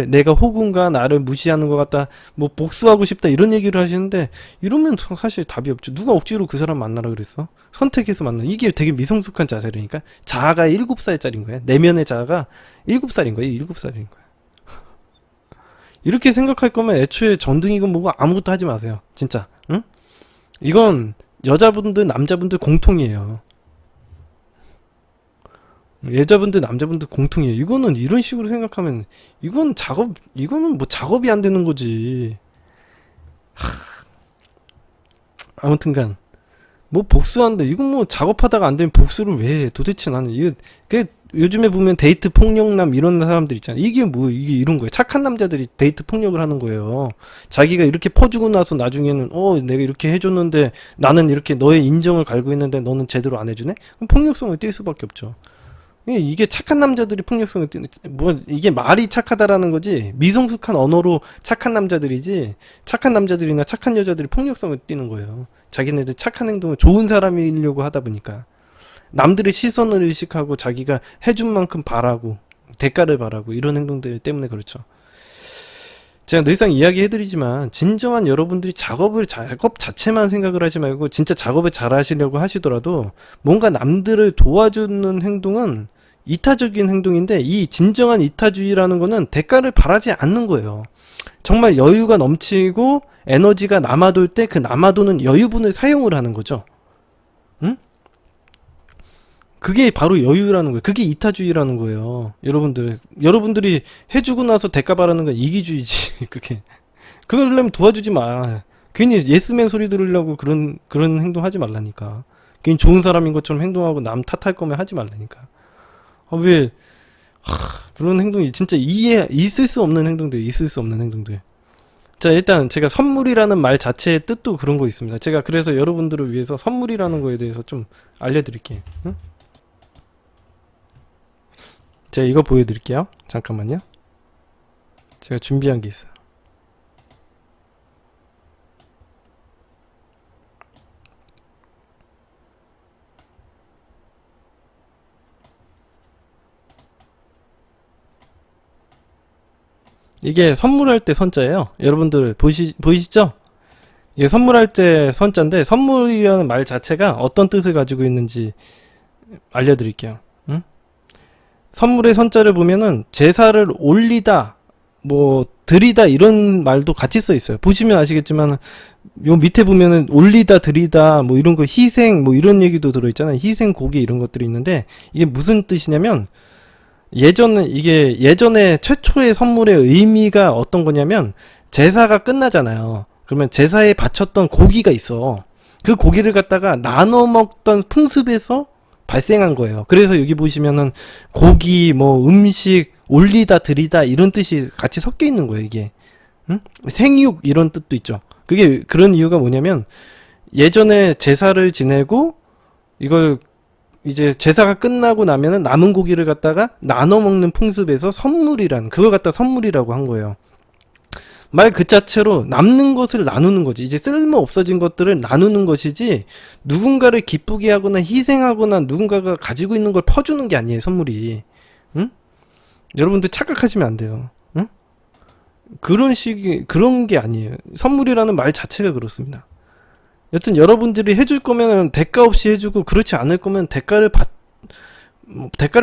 내가 호구인가? 나를 무시하는 것 같다, 복수하고 싶다, 이런 얘기를 하시는데, 이러면 사실 답이 없죠. 누가 억지로 그 사람 만나라 그랬어? 선택해서 만나. 이게 되게 미성숙한 자세라니까. 자아가 7살짜리인 거야. 내면의 자아가 7살인 거야. 7살인 거야. 이렇게 생각할 거면 애초에 전등이고 뭐고 아무것도 하지 마세요. 진짜. 응? 이건 여자분들 남자분들 공통이에요. 여자분들 남자분들 공통이에요. 이거는 이런 식으로 생각하면 이거는 작업이 안 되는 거지. 아무튼간 복수한다, 이건 작업하다가 안 되면 복수를 왜 해? 도대체 나는 이게 요즘에 보면 데이트 폭력남 이런 사람들 있잖아요. 이게 뭐 이게 이런 거예요. 착한 남자들이 데이트 폭력을 하는 거예요. 자기가 이렇게 퍼주고 나서 나중에는 내가 이렇게 해줬는데 나는 이렇게 너의 인정을 갈고 있는데 너는 제대로 안 해주네? 그럼 폭력성을 띌 수밖에 없죠. 이게 착한 남자들이 폭력성을 띠는, 뭐 이게 말이 착하다라는 거지 미성숙한 언어로 착한 남자들이지 착한 남자들이나 착한 여자들이 폭력성을 띠는 거예요. 자기네들 착한 행동을 좋은 사람이려고 하다 보니까 남들의 시선을 의식하고 자기가 해준 만큼 바라고 대가를 바라고 이런 행동들 때문에 그렇죠. 제가 늘상 이야기해드리지만 진정한 여러분들이 작업 자체만 생각을 하지 말고 진짜 작업을 잘 하시려고 하시더라도 뭔가 남들을 도와주는 행동은 이타적인 행동인데 이 진정한 이타주의라는 거는 대가를 바라지 않는 거예요. 정말 여유가 넘치고 에너지가 남아돌 때 그 남아도는 여유분을 사용을 하는 거죠. 응? 그게 바로 여유라는 거예요. 그게 이타주의라는 거예요. 여러분들이 해주고 나서 대가 바라는 건 이기주의지. 그걸 하려면 도와주지 마. 괜히 예스맨 소리 들으려고 그런 행동 하지 말라니까. 괜히 좋은 사람인 것처럼 행동하고 남 탓할 거면 하지 말라니까. 그런 행동이 진짜 있을 수 없는 행동들, 있을 수 없는 행동들. 자, 일단 제가 선물이라는 말 자체의 뜻도 그런 거 있습니다. 제가 그래서 여러분들을 위해서 선물이라는 거에 대해서 좀 알려드릴게요. 응? 제가 이거 보여드릴게요. 잠깐만요. 제가 준비한 게 있어요. 이게 선물할 때 선자예요. 여러분들 보이시죠? 이게 선물할 때 선자인데 선물이라는 말 자체가 어떤 뜻을 가지고 있는지 알려드릴게요. 응? 선물의 선자를 보면은 제사를 올리다, 뭐 드리다 이런 말도 같이 써 있어요. 보시면 아시겠지만 요 밑에 보면은 올리다, 드리다, 뭐 이런 거 희생, 뭐 이런 얘기도 들어있잖아요. 희생 고기 이런 것들이 있는데 이게 무슨 뜻이냐면 예전에 최초의 선물의 의미가 어떤 거냐면 제사가 끝나잖아요. 그러면 제사에 바쳤던 고기가 있어. 그 고기를 갖다가 나눠 먹던 풍습에서 발생한 거예요. 그래서 여기 보시면은 고기, 뭐 음식, 올리다, 드리다 이런 뜻이 같이 섞여 있는 거예요, 이게. 응? 생육 이런 뜻도 있죠. 그게 그런 이유가 뭐냐면 예전에 제사를 지내고 이걸 이제 제사가 끝나고 나면은 남은 고기를 갖다가 나눠 먹는 풍습에서 그걸 갖다 선물이라고 한 거예요. 말 그 자체로 남는 것을 나누는 거지. 이제 쓸모 없어진 것들을 나누는 것이지 누군가를 기쁘게 하거나 희생하거나 누군가가 가지고 있는 걸 퍼주는 게 아니에요, 선물이. 응? 여러분들 착각하시면 안 돼요. 응? 그런 게 아니에요. 선물이라는 말 자체가 그렇습니다. 여튼 여러분들이 해줄 거면 대가 없이 해주고 그렇지 않을 거면 대가를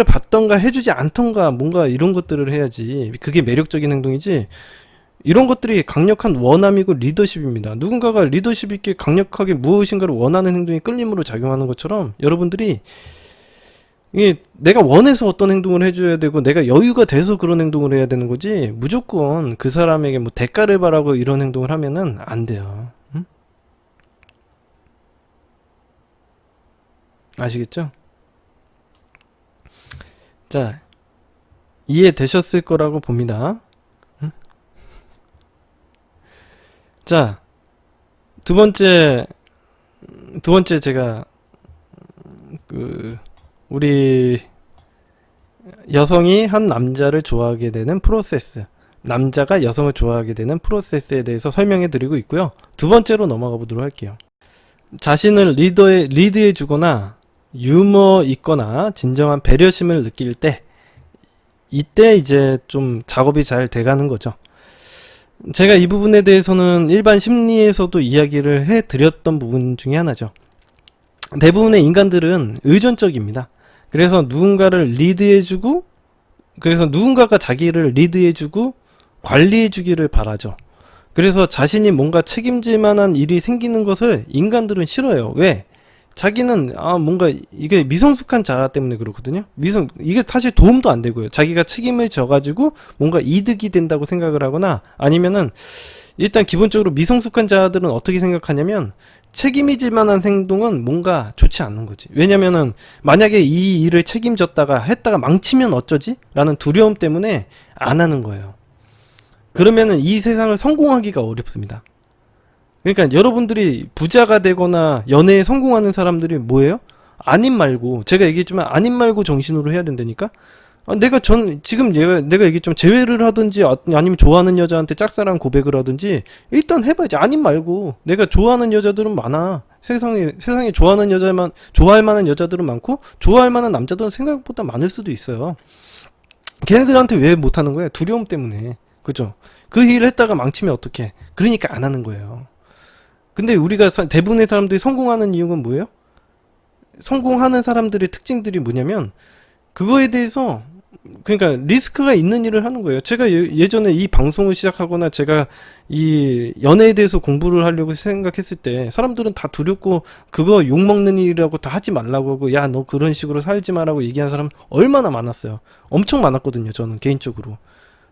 받던가 해주지 않던가 뭔가 이런 것들을 해야지. 그게 매력적인 행동이지. 이런 것들이 강력한 원함이고 리더십입니다. 누군가가 리더십 있게 강력하게 무엇인가를 원하는 행동이 끌림으로 작용하는 것처럼 여러분들이 이게 내가 원해서 어떤 행동을 해줘야 되고 내가 여유가 돼서 그런 행동을 해야 되는 거지 무조건 그 사람에게 뭐 대가를 바라고 이런 행동을 하면은 안 돼요. 응? 아시겠죠? 자, 이해되셨을 거라고 봅니다. 응? 자, 두 번째 제가 우리 여성이 한 남자를 좋아하게 되는 프로세스, 남자가 여성을 좋아하게 되는 프로세스에 대해서 설명해 드리고 있고요. 두 번째로 넘어가 보도록 할게요. 자신을 리드해 주거나 유머 있거나 진정한 배려심을 느낄 때 이때 이제 좀 작업이 잘 돼가는 거죠. 제가 이 부분에 대해서는 일반 심리에서도 이야기를 해 드렸던 부분 중에 하나죠. 대부분의 인간들은 의존적입니다. 그래서 누군가를 리드해주고, 그래서 누군가가 자기를 리드해주고 관리해주기를 바라죠. 그래서 자신이 뭔가 책임질 만한 일이 생기는 것을 인간들은 싫어해요. 왜? 자기는 뭔가 이게 미성숙한 자 때문에 그렇거든요. 이게 사실 도움도 안 되고요. 자기가 책임을 져가지고 뭔가 이득이 된다고 생각을 하거나 아니면은 일단 기본적으로 미성숙한 자들은 어떻게 생각하냐면 책임이질 만한 행동은 뭔가 좋지 않는 거지. 왜냐면은 만약에 이 일을 책임졌다가 했다가 망치면 어쩌지? 라는 두려움 때문에 안 하는 거예요. 그러면은 이 세상을 성공하기가 어렵습니다. 그러니까 여러분들이 부자가 되거나 연애에 성공하는 사람들이 뭐예요? 아님 말고, 제가 얘기했지만 아님 말고 정신으로 해야 된다니까? 지금 내가 얘기했지만 재회를 하든지 아니면 좋아하는 여자한테 짝사랑 고백을 하든지 일단 해봐야지. 아님 말고. 내가 좋아하는 여자들은 많아. 세상에 좋아할 만한 여자들은 많고 좋아할 만한 남자들은 생각보다 많을 수도 있어요. 걔네들한테 왜 못하는 거야? 두려움 때문에. 그죠? 그 일을 했다가 망치면 어떡해? 그러니까 안 하는 거예요. 근데 우리가 대부분의 사람들이 성공하는 이유는 뭐예요? 성공하는 사람들의 특징들이 뭐냐면 그거에 대해서, 그러니까 리스크가 있는 일을 하는 거예요. 제가 예전에 이 방송을 시작하거나 제가 이 연애에 대해서 공부를 하려고 생각했을 때 사람들은 다 두렵고 그거 욕먹는 일이라고 다 하지 말라고 하고, 야 너 그런 식으로 살지 마라고 얘기하는 사람 얼마나 많았어요. 엄청 많았거든요, 저는 개인적으로.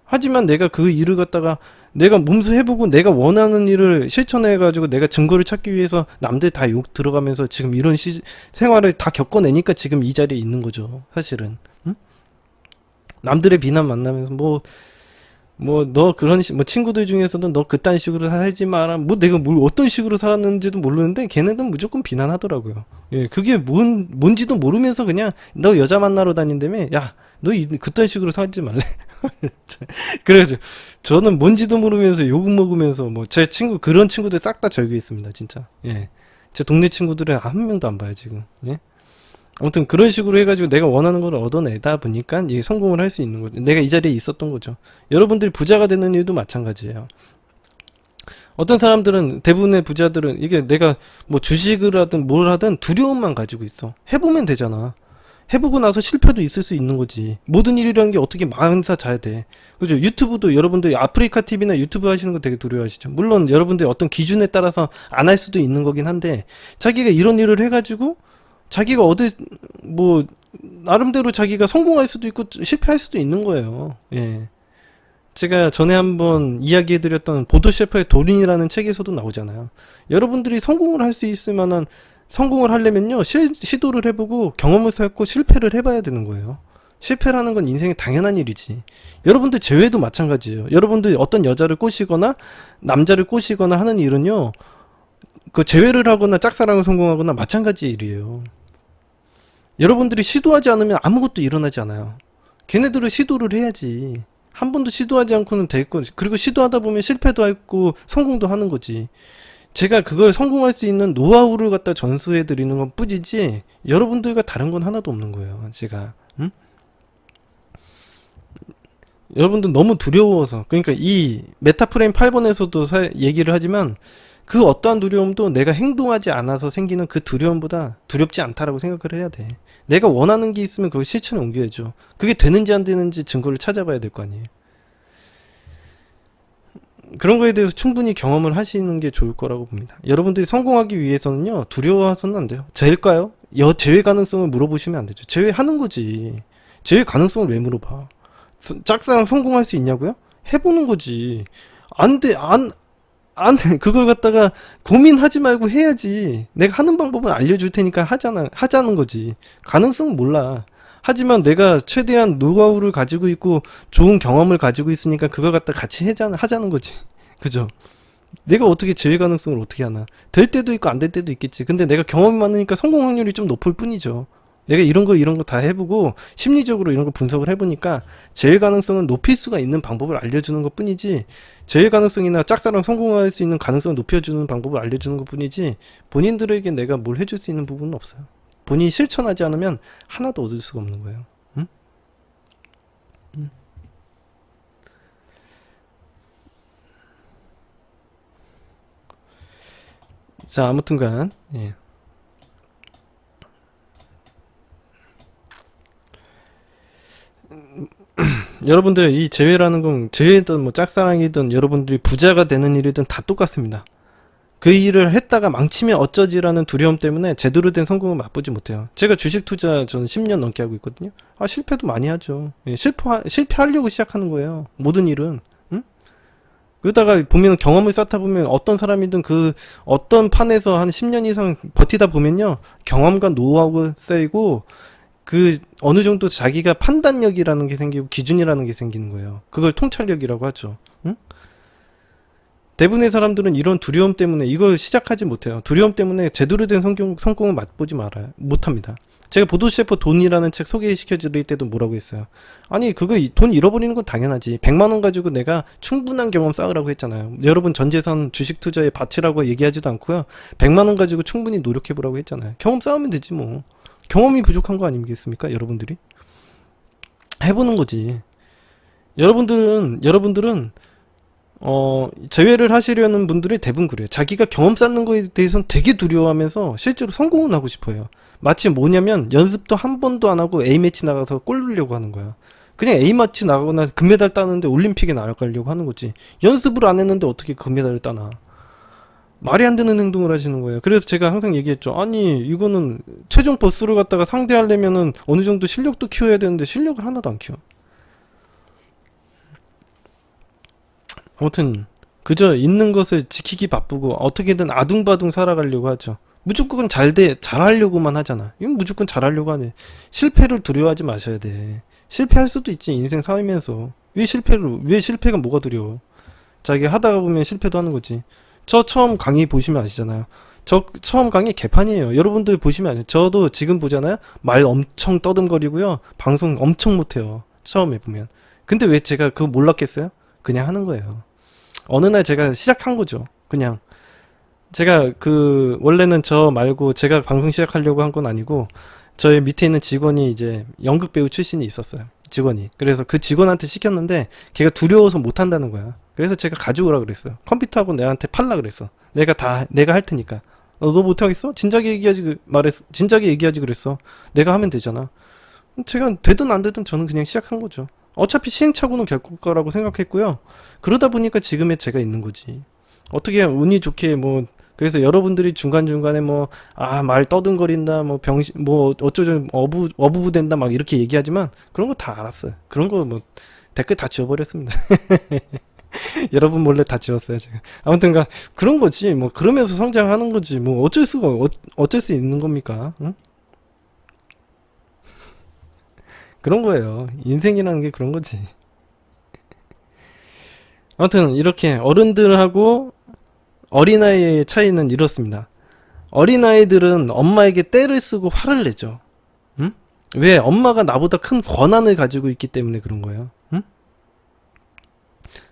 하지만 내가 그 일을 갖다가 내가 몸소 해보고 내가 원하는 일을 실천해가지고 내가 증거를 찾기 위해서 남들 다 욕 들어가면서 지금 이런 생활을 다 겪어내니까 지금 이 자리에 있는 거죠, 사실은. 응? 남들의 비난 만나면서 너 친구들 중에서는 너 그딴 식으로 살지 마라. 내가 어떤 식으로 살았는지도 모르는데 걔네들은 무조건 비난하더라고요. 예, 그게 뭔지도 모르면서 그냥 너 여자 만나러 다닌다며? 야, 너 그딴 식으로 살지 말래. 그래가지고 저는 뭔지도 모르면서 욕 먹으면서 제 그런 친구들 싹 다 절교했습니다, 진짜. 예. 제 동네 친구들은 한 명도 안 봐요, 지금. 예. 아무튼 그런 식으로 해가지고 내가 원하는 걸 얻어내다 보니까 이게 성공을 할 수 있는 거죠. 내가 이 자리에 있었던 거죠. 여러분들이 부자가 되는 일도 마찬가지예요. 어떤 사람들은, 대부분의 부자들은 이게 내가 주식을 하든 뭘 하든 두려움만 가지고 있어. 해보면 되잖아. 해보고 나서 실패도 있을 수 있는 거지. 모든 일이라는 게 어떻게 망사 자야 돼. 그죠? 유튜브도 여러분들 아프리카 TV나 유튜브 하시는 거 되게 두려워하시죠. 물론 여러분들 어떤 기준에 따라서 안 할 수도 있는 거긴 한데, 자기가 이런 일을 해가지고 자기가 나름대로 자기가 성공할 수도 있고 실패할 수도 있는 거예요. 예. 제가 전에 한번 이야기해드렸던 보도 셰퍼의 도린이라는 책에서도 나오잖아요. 여러분들이 성공을 할 수 있을 만한, 성공을 하려면요, 시도를 해보고 경험을 쌓고 실패를 해봐야 되는 거예요. 실패라는 건 인생의 당연한 일이지. 여러분들 재회도 마찬가지예요. 여러분들 어떤 여자를 꼬시거나 남자를 꼬시거나 하는 일은요, 그 재회를 하거나 짝사랑을 성공하거나 마찬가지 일이에요. 여러분들이 시도하지 않으면 아무것도 일어나지 않아요. 걔네들은 시도를 해야지. 한 번도 시도하지 않고는 될 거지. 그리고 시도하다 보면 실패도 했고 성공도 하는 거지. 제가 그걸 성공할 수 있는 노하우를 갖다 전수해 드리는 건 뿐이지 여러분들과 다른 건 하나도 없는 거예요, 제가. 응? 여러분들 너무 두려워서, 그러니까 이 메타프레임 8번에서도 얘기를 하지만 그 어떠한 두려움도 내가 행동하지 않아서 생기는 그 두려움보다 두렵지 않다라고 생각을 해야 돼. 내가 원하는 게 있으면 그걸 실천에 옮겨야죠. 그게 되는지 안 되는지 증거를 찾아봐야 될 거 아니에요. 그런 거에 대해서 충분히 경험을 하시는 게 좋을 거라고 봅니다. 여러분들이 성공하기 위해서는요, 두려워서는 안 돼요. 될까요? 재회 가능성을 물어보시면 안 되죠. 재회하는 거지. 재회 가능성을 왜 물어봐? 짝사랑 성공할 수 있냐고요? 해보는 거지. 안 돼, 그걸 갖다가 고민하지 말고 해야지. 내가 하는 방법은 알려줄 테니까 하자는 거지. 가능성은 몰라. 하지만 내가 최대한 노하우를 가지고 있고 좋은 경험을 가지고 있으니까 그걸 갖다 같이 하자는 거지. 그죠? 내가 어떻게 재회 가능성을 어떻게 하나. 될 때도 있고 안 될 때도 있겠지. 근데 내가 경험이 많으니까 성공 확률이 좀 높을 뿐이죠. 내가 이런 거 다 해보고 심리적으로 이런 거 분석을 해보니까 재회 가능성은 높일 수가 있는 방법을 알려주는 것 뿐이지, 재회 가능성이나 짝사랑 성공할 수 있는 가능성을 높여주는 방법을 알려주는 것 뿐이지 본인들에게 내가 뭘 해줄 수 있는 부분은 없어요. 본인이 실천하지 않으면 하나도 얻을 수가 없는 거예요. 응? 응. 자, 아무튼간, 예. 여러분들 이 재회라는 건, 재회든 짝사랑이든 여러분들이 부자가 되는 일이든 다 똑같습니다. 그 일을 했다가 망치면 어쩌지라는 두려움 때문에 제대로 된 성공을 맛보지 못해요. 제가 주식 투자 저는 10년 넘게 하고 있거든요. 실패도 많이 하죠. 예, 실패하려고 시작하는 거예요, 모든 일은. 응? 그러다가 보면 경험을 쌓다 보면 어떤 사람이든 그 어떤 판에서 한 10년 이상 버티다 보면요. 경험과 노하우가 쌓이고 그 어느 정도 자기가 판단력이라는 게 생기고 기준이라는 게 생기는 거예요. 그걸 통찰력이라고 하죠. 응? 대부분의 사람들은 이런 두려움 때문에 이걸 시작하지 못해요. 두려움 때문에 제대로 된 성공을 맛보지 말아요. 못합니다. 제가 보도셰프 돈이라는 책 소개시켜 드릴 때도 뭐라고 했어요. 아니 그거 돈 잃어버리는 건 당연하지. 100만 원 가지고 내가 충분한 경험 쌓으라고 했잖아요. 여러분 전재산 주식 투자에 바치라고 얘기하지도 않고요. 100만 원 가지고 충분히 노력해 보라고 했잖아요. 경험 쌓으면 되지 뭐. 경험이 부족한 거 아니겠습니까? 여러분들이 해보는 거지. 여러분들은 제외를 하시려는 분들이 대부분 그래요. 자기가 경험 쌓는 거에 대해서는 되게 두려워하면서 실제로 성공은 하고 싶어요. 마치 뭐냐면 연습도 한 번도 안 하고 A매치 나가서 골 넣으려고 하는 거야. 그냥 A매치 나가거나 금메달 따는데 올림픽에 나가려고 하는 거지. 연습을 안 했는데 어떻게 금메달을 따나. 말이 안 되는 행동을 하시는 거예요. 그래서 제가 항상 얘기했죠. 아니 이거는 최종 보스를 갖다가 상대하려면은 어느 정도 실력도 키워야 되는데 실력을 하나도 안 키워. 아무튼 그저 있는 것을 지키기 바쁘고 어떻게든 아둥바둥 살아가려고 하죠. 무조건 잘하려고만 하잖아. 이건 무조건 잘하려고 하네. 실패를 두려워하지 마셔야 돼. 실패할 수도 있지 인생 살면서. 왜 실패가 뭐가 두려워? 자기 하다가 보면 실패도 하는 거지. 저 처음 강의 보시면 아시잖아요. 저 처음 강의 개판이에요. 여러분들 보시면 아세요. 저도 지금 보잖아요. 말 엄청 떠듬거리고요. 방송 엄청 못해요. 처음에 보면. 근데 왜 제가 그거 몰랐겠어요? 그냥 하는 거예요. 어느 날 제가 시작한 거죠. 그냥 제가 원래는 저 말고 제가 방송 시작하려고 한 건 아니고 저희 밑에 있는 직원이 이제 연극 배우 출신이 있었어요. 직원이. 그래서 그 직원한테 시켰는데 걔가 두려워서 못 한다는 거야. 그래서 제가 가져오라 그랬어요. 컴퓨터하고 내한테 팔라 그랬어. 내가 할 테니까. 너 못하겠어? 진작에 얘기하지 그랬어. 내가 하면 되잖아. 제가 되든 안 되든 저는 그냥 시작한 거죠. 어차피 시행착오는 겪을 거라고 생각했고요. 그러다 보니까 지금의 제가 있는 거지. 어떻게 운이 좋게 뭐 그래서 여러분들이 중간중간에 말 떠든거린다 어쩌죠 어부부된다 막 이렇게 얘기하지만 그런 거 다 알았어요. 그런 거 댓글 다 지워버렸습니다. 여러분 몰래 다 지웠어요 제가. 아무튼가 그런 거지. 그러면서 성장하는 거지. 어쩔 수 있는 겁니까? 응? 그런 거예요. 인생이라는 게 그런 거지. 아무튼 이렇게 어른들하고 어린아이의 차이는 이렇습니다. 어린아이들은 엄마에게 떼를 쓰고 화를 내죠. 응? 왜? 엄마가 나보다 큰 권한을 가지고 있기 때문에 그런 거예요. 응?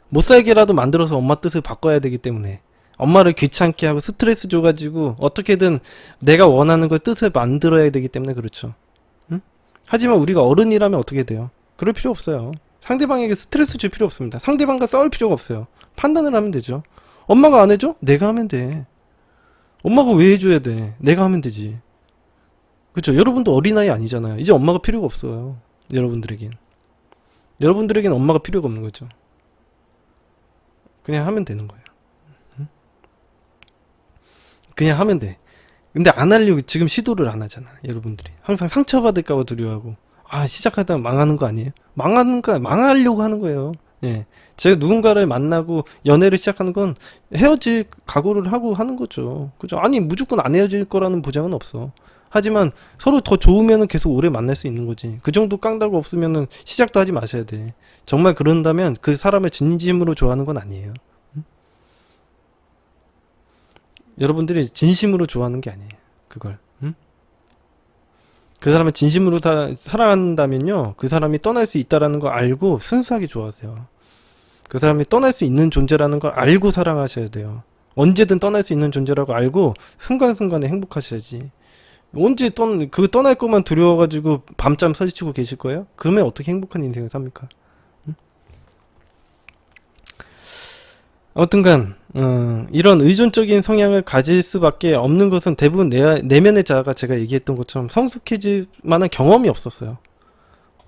못살게라도 만들어서 엄마 뜻을 바꿔야 되기 때문에 엄마를 귀찮게 하고 스트레스 줘가지고 어떻게든 내가 원하는 걸 뜻을 만들어야 되기 때문에 그렇죠. 응? 하지만 우리가 어른이라면 어떻게 돼요? 그럴 필요 없어요. 상대방에게 스트레스 줄 필요 없습니다. 상대방과 싸울 필요가 없어요. 판단을 하면 되죠. 엄마가 안 해줘? 내가 하면 돼. 엄마가 왜 해줘야 돼? 내가 하면 되지. 그쵸? 여러분도 어린아이 아니잖아요. 이제 엄마가 필요가 없어요. 여러분들에겐 엄마가 필요가 없는 거죠. 그냥 하면 되는 거예요. 응? 그냥 하면 돼. 근데 안 하려고 지금 시도를 안 하잖아. 여러분들이 항상 상처받을까봐 두려워하고 시작하다가 망하는 거 아니에요? 망하려고 하는 거예요. 예. 제가 누군가를 만나고 연애를 시작하는 건 헤어질 각오를 하고 하는 거죠. 그죠? 아니, 무조건 안 헤어질 거라는 보장은 없어. 하지만 서로 더 좋으면은 계속 오래 만날 수 있는 거지. 그 정도 깡다구 없으면은 시작도 하지 마셔야 돼. 정말 그런다면 그 사람을 진심으로 좋아하는 건 아니에요. 응? 여러분들이 진심으로 좋아하는 게 아니에요. 그걸. 응? 그 사람을 진심으로 사랑한다면요. 그 사람이 떠날 수 있다라는 걸 알고 순수하게 좋아하세요. 그 사람이 떠날 수 있는 존재라는 걸 알고 사랑하셔야 돼요. 언제든 떠날 수 있는 존재라고 알고 순간순간에 행복하셔야지. 언제 떠날 것만 두려워가지고 밤잠 설치고 계실 거예요? 그러면 어떻게 행복한 인생을 삽니까? 응? 아무튼간 이런 의존적인 성향을 가질 수밖에 없는 것은 대부분 내면의 자아가 제가 얘기했던 것처럼 성숙해질 만한 경험이 없었어요.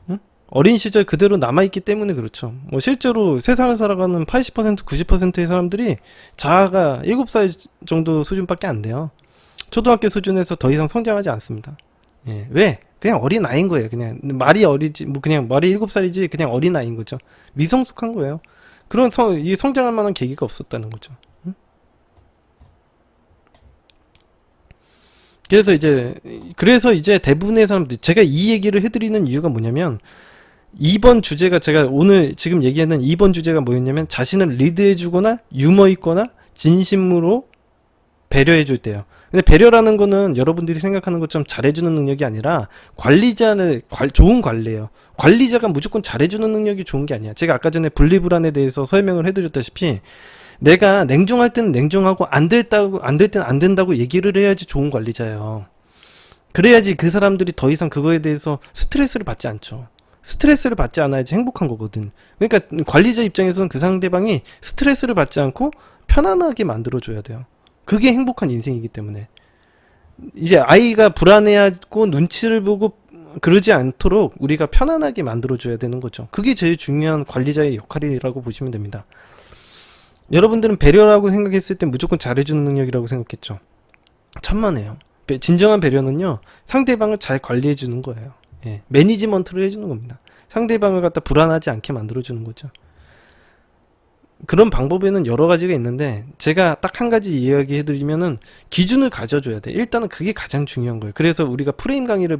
응? 어린 시절 그대로 남아있기 때문에 그렇죠. 실제로 세상을 살아가는 80% 90%의 사람들이 자아가 7살 정도 수준밖에 안 돼요. 초등학교 수준에서 더 이상 성장하지 않습니다. 예. 왜? 그냥 어린아이인 거예요. 그냥 말이 어리지 그냥 말이 7살이지 그냥 어린아이인 거죠. 미성숙한 거예요. 이 성장할 만한 계기가 없었다는 거죠. 응? 그래서 이제 대부분의 사람들, 제가 이 얘기를 해드리는 이유가 뭐냐면, 이번 주제가 제가 오늘 지금 얘기하는 이번 주제가 뭐였냐면, 자신을 리드해주거나 유머 있거나 진심으로 배려해줄 때요. 근데 배려라는 거는 여러분들이 생각하는 것처럼 잘해주는 능력이 아니라 좋은 관리예요. 관리자가 무조건 잘해주는 능력이 좋은 게 아니야. 제가 아까 전에 분리불안에 대해서 설명을 해드렸다시피, 내가 냉정할 때는 냉정하고 안 될 때는 안 된다고 얘기를 해야지 좋은 관리자예요. 그래야지 그 사람들이 더 이상 그거에 대해서 스트레스를 받지 않죠. 스트레스를 받지 않아야지 행복한 거거든. 그러니까 관리자 입장에서는 그 상대방이 스트레스를 받지 않고 편안하게 만들어줘야 돼요. 그게 행복한 인생이기 때문에. 이제 아이가 불안해하고 눈치를 보고 그러지 않도록 우리가 편안하게 만들어줘야 되는 거죠. 그게 제일 중요한 관리자의 역할이라고 보시면 됩니다. 여러분들은 배려라고 생각했을 때 무조건 잘해주는 능력이라고 생각했죠. 천만에요. 진정한 배려는요, 상대방을 잘 관리해주는 거예요. 예, 매니지먼트를 해주는 겁니다. 상대방을 갖다 불안하지 않게 만들어주는 거죠. 그런 방법에는 여러 가지가 있는데, 제가 딱 한 가지 이야기해드리면은, 기준을 가져줘야 돼. 일단은 그게 가장 중요한 거예요. 그래서 우리가 프레임 강의를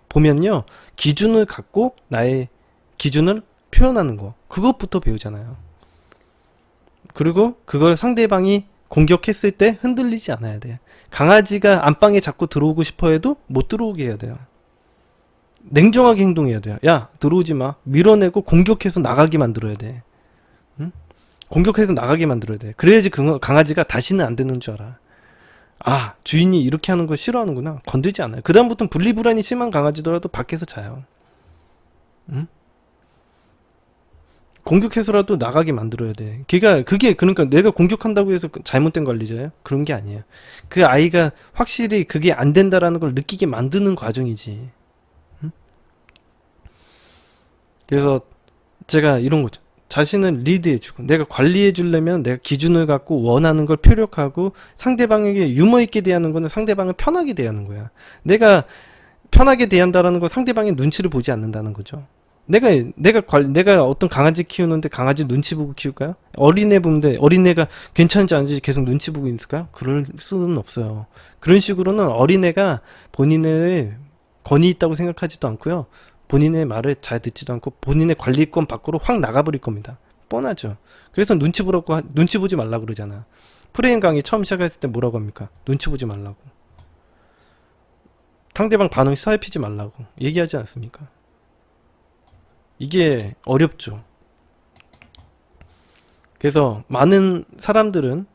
보면요, 기준을 갖고 나의 기준을 표현하는 거, 그것부터 배우잖아요. 그리고 그걸 상대방이 공격했을 때 흔들리지 않아야 돼. 강아지가 안방에 자꾸 들어오고 싶어 해도 못 들어오게 해야 돼요. 냉정하게 행동해야 돼요. 야, 들어오지 마. 밀어내고 공격해서 나가게 만들어야 돼. 응? 공격해서 나가게 만들어야 돼. 그래야지 강아지가 다시는 안 되는 줄 알아. 아, 주인이 이렇게 하는 걸 싫어하는구나. 건들지 않아요. 그다음부터는 분리불안이 심한 강아지더라도 밖에서 자요. 응? 공격해서라도 나가게 만들어야 돼. 그러니까 내가 공격한다고 해서 잘못된 관리자예요? 그런 게 아니에요. 그 아이가 확실히 그게 안 된다라는 걸 느끼게 만드는 과정이지. 응? 그래서 제가 이런 거죠. 자신을 리드해주고, 내가 관리해주려면 내가 기준을 갖고 원하는 걸 표력하고, 상대방에게 유머 있게 대하는 거는 상대방을 편하게 대하는 거야. 내가 편하게 대한다라는 건 상대방의 눈치를 보지 않는다는 거죠. 내가 어떤 강아지 키우는데 강아지 눈치 보고 키울까요? 어린애 보는데 어린애가 괜찮은지 아닌지 계속 눈치 보고 있을까요? 그럴 수는 없어요. 그런 식으로는 어린애가 본인의 권위 있다고 생각하지도 않고요. 본인의 말을 잘 듣지도 않고 본인의 관리권 밖으로 확 나가버릴 겁니다. 뻔하죠. 그래서 눈치 보지 말라고 그러잖아. 프레임 강의 처음 시작했을 때 뭐라고 합니까? 눈치 보지 말라고. 상대방 반응 살피지 말라고 얘기하지 않습니까? 이게 어렵죠. 그래서 많은 사람들은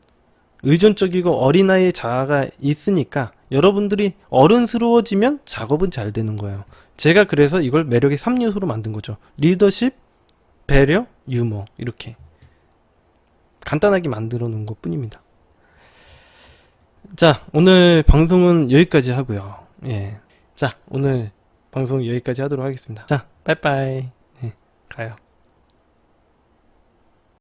의존적이고 어린아이의 자아가 있으니까 여러분들이 어른스러워지면 작업은 잘 되는 거예요. 제가 그래서 이걸 매력의 3요소로 만든 거죠. 리더십, 배려, 유머, 이렇게 간단하게 만들어 놓은 것 뿐입니다. 자, 오늘 방송은 여기까지 하고요. 예. 자, 오늘 방송 여기까지 하도록 하겠습니다. 자, 빠이빠이. 가요.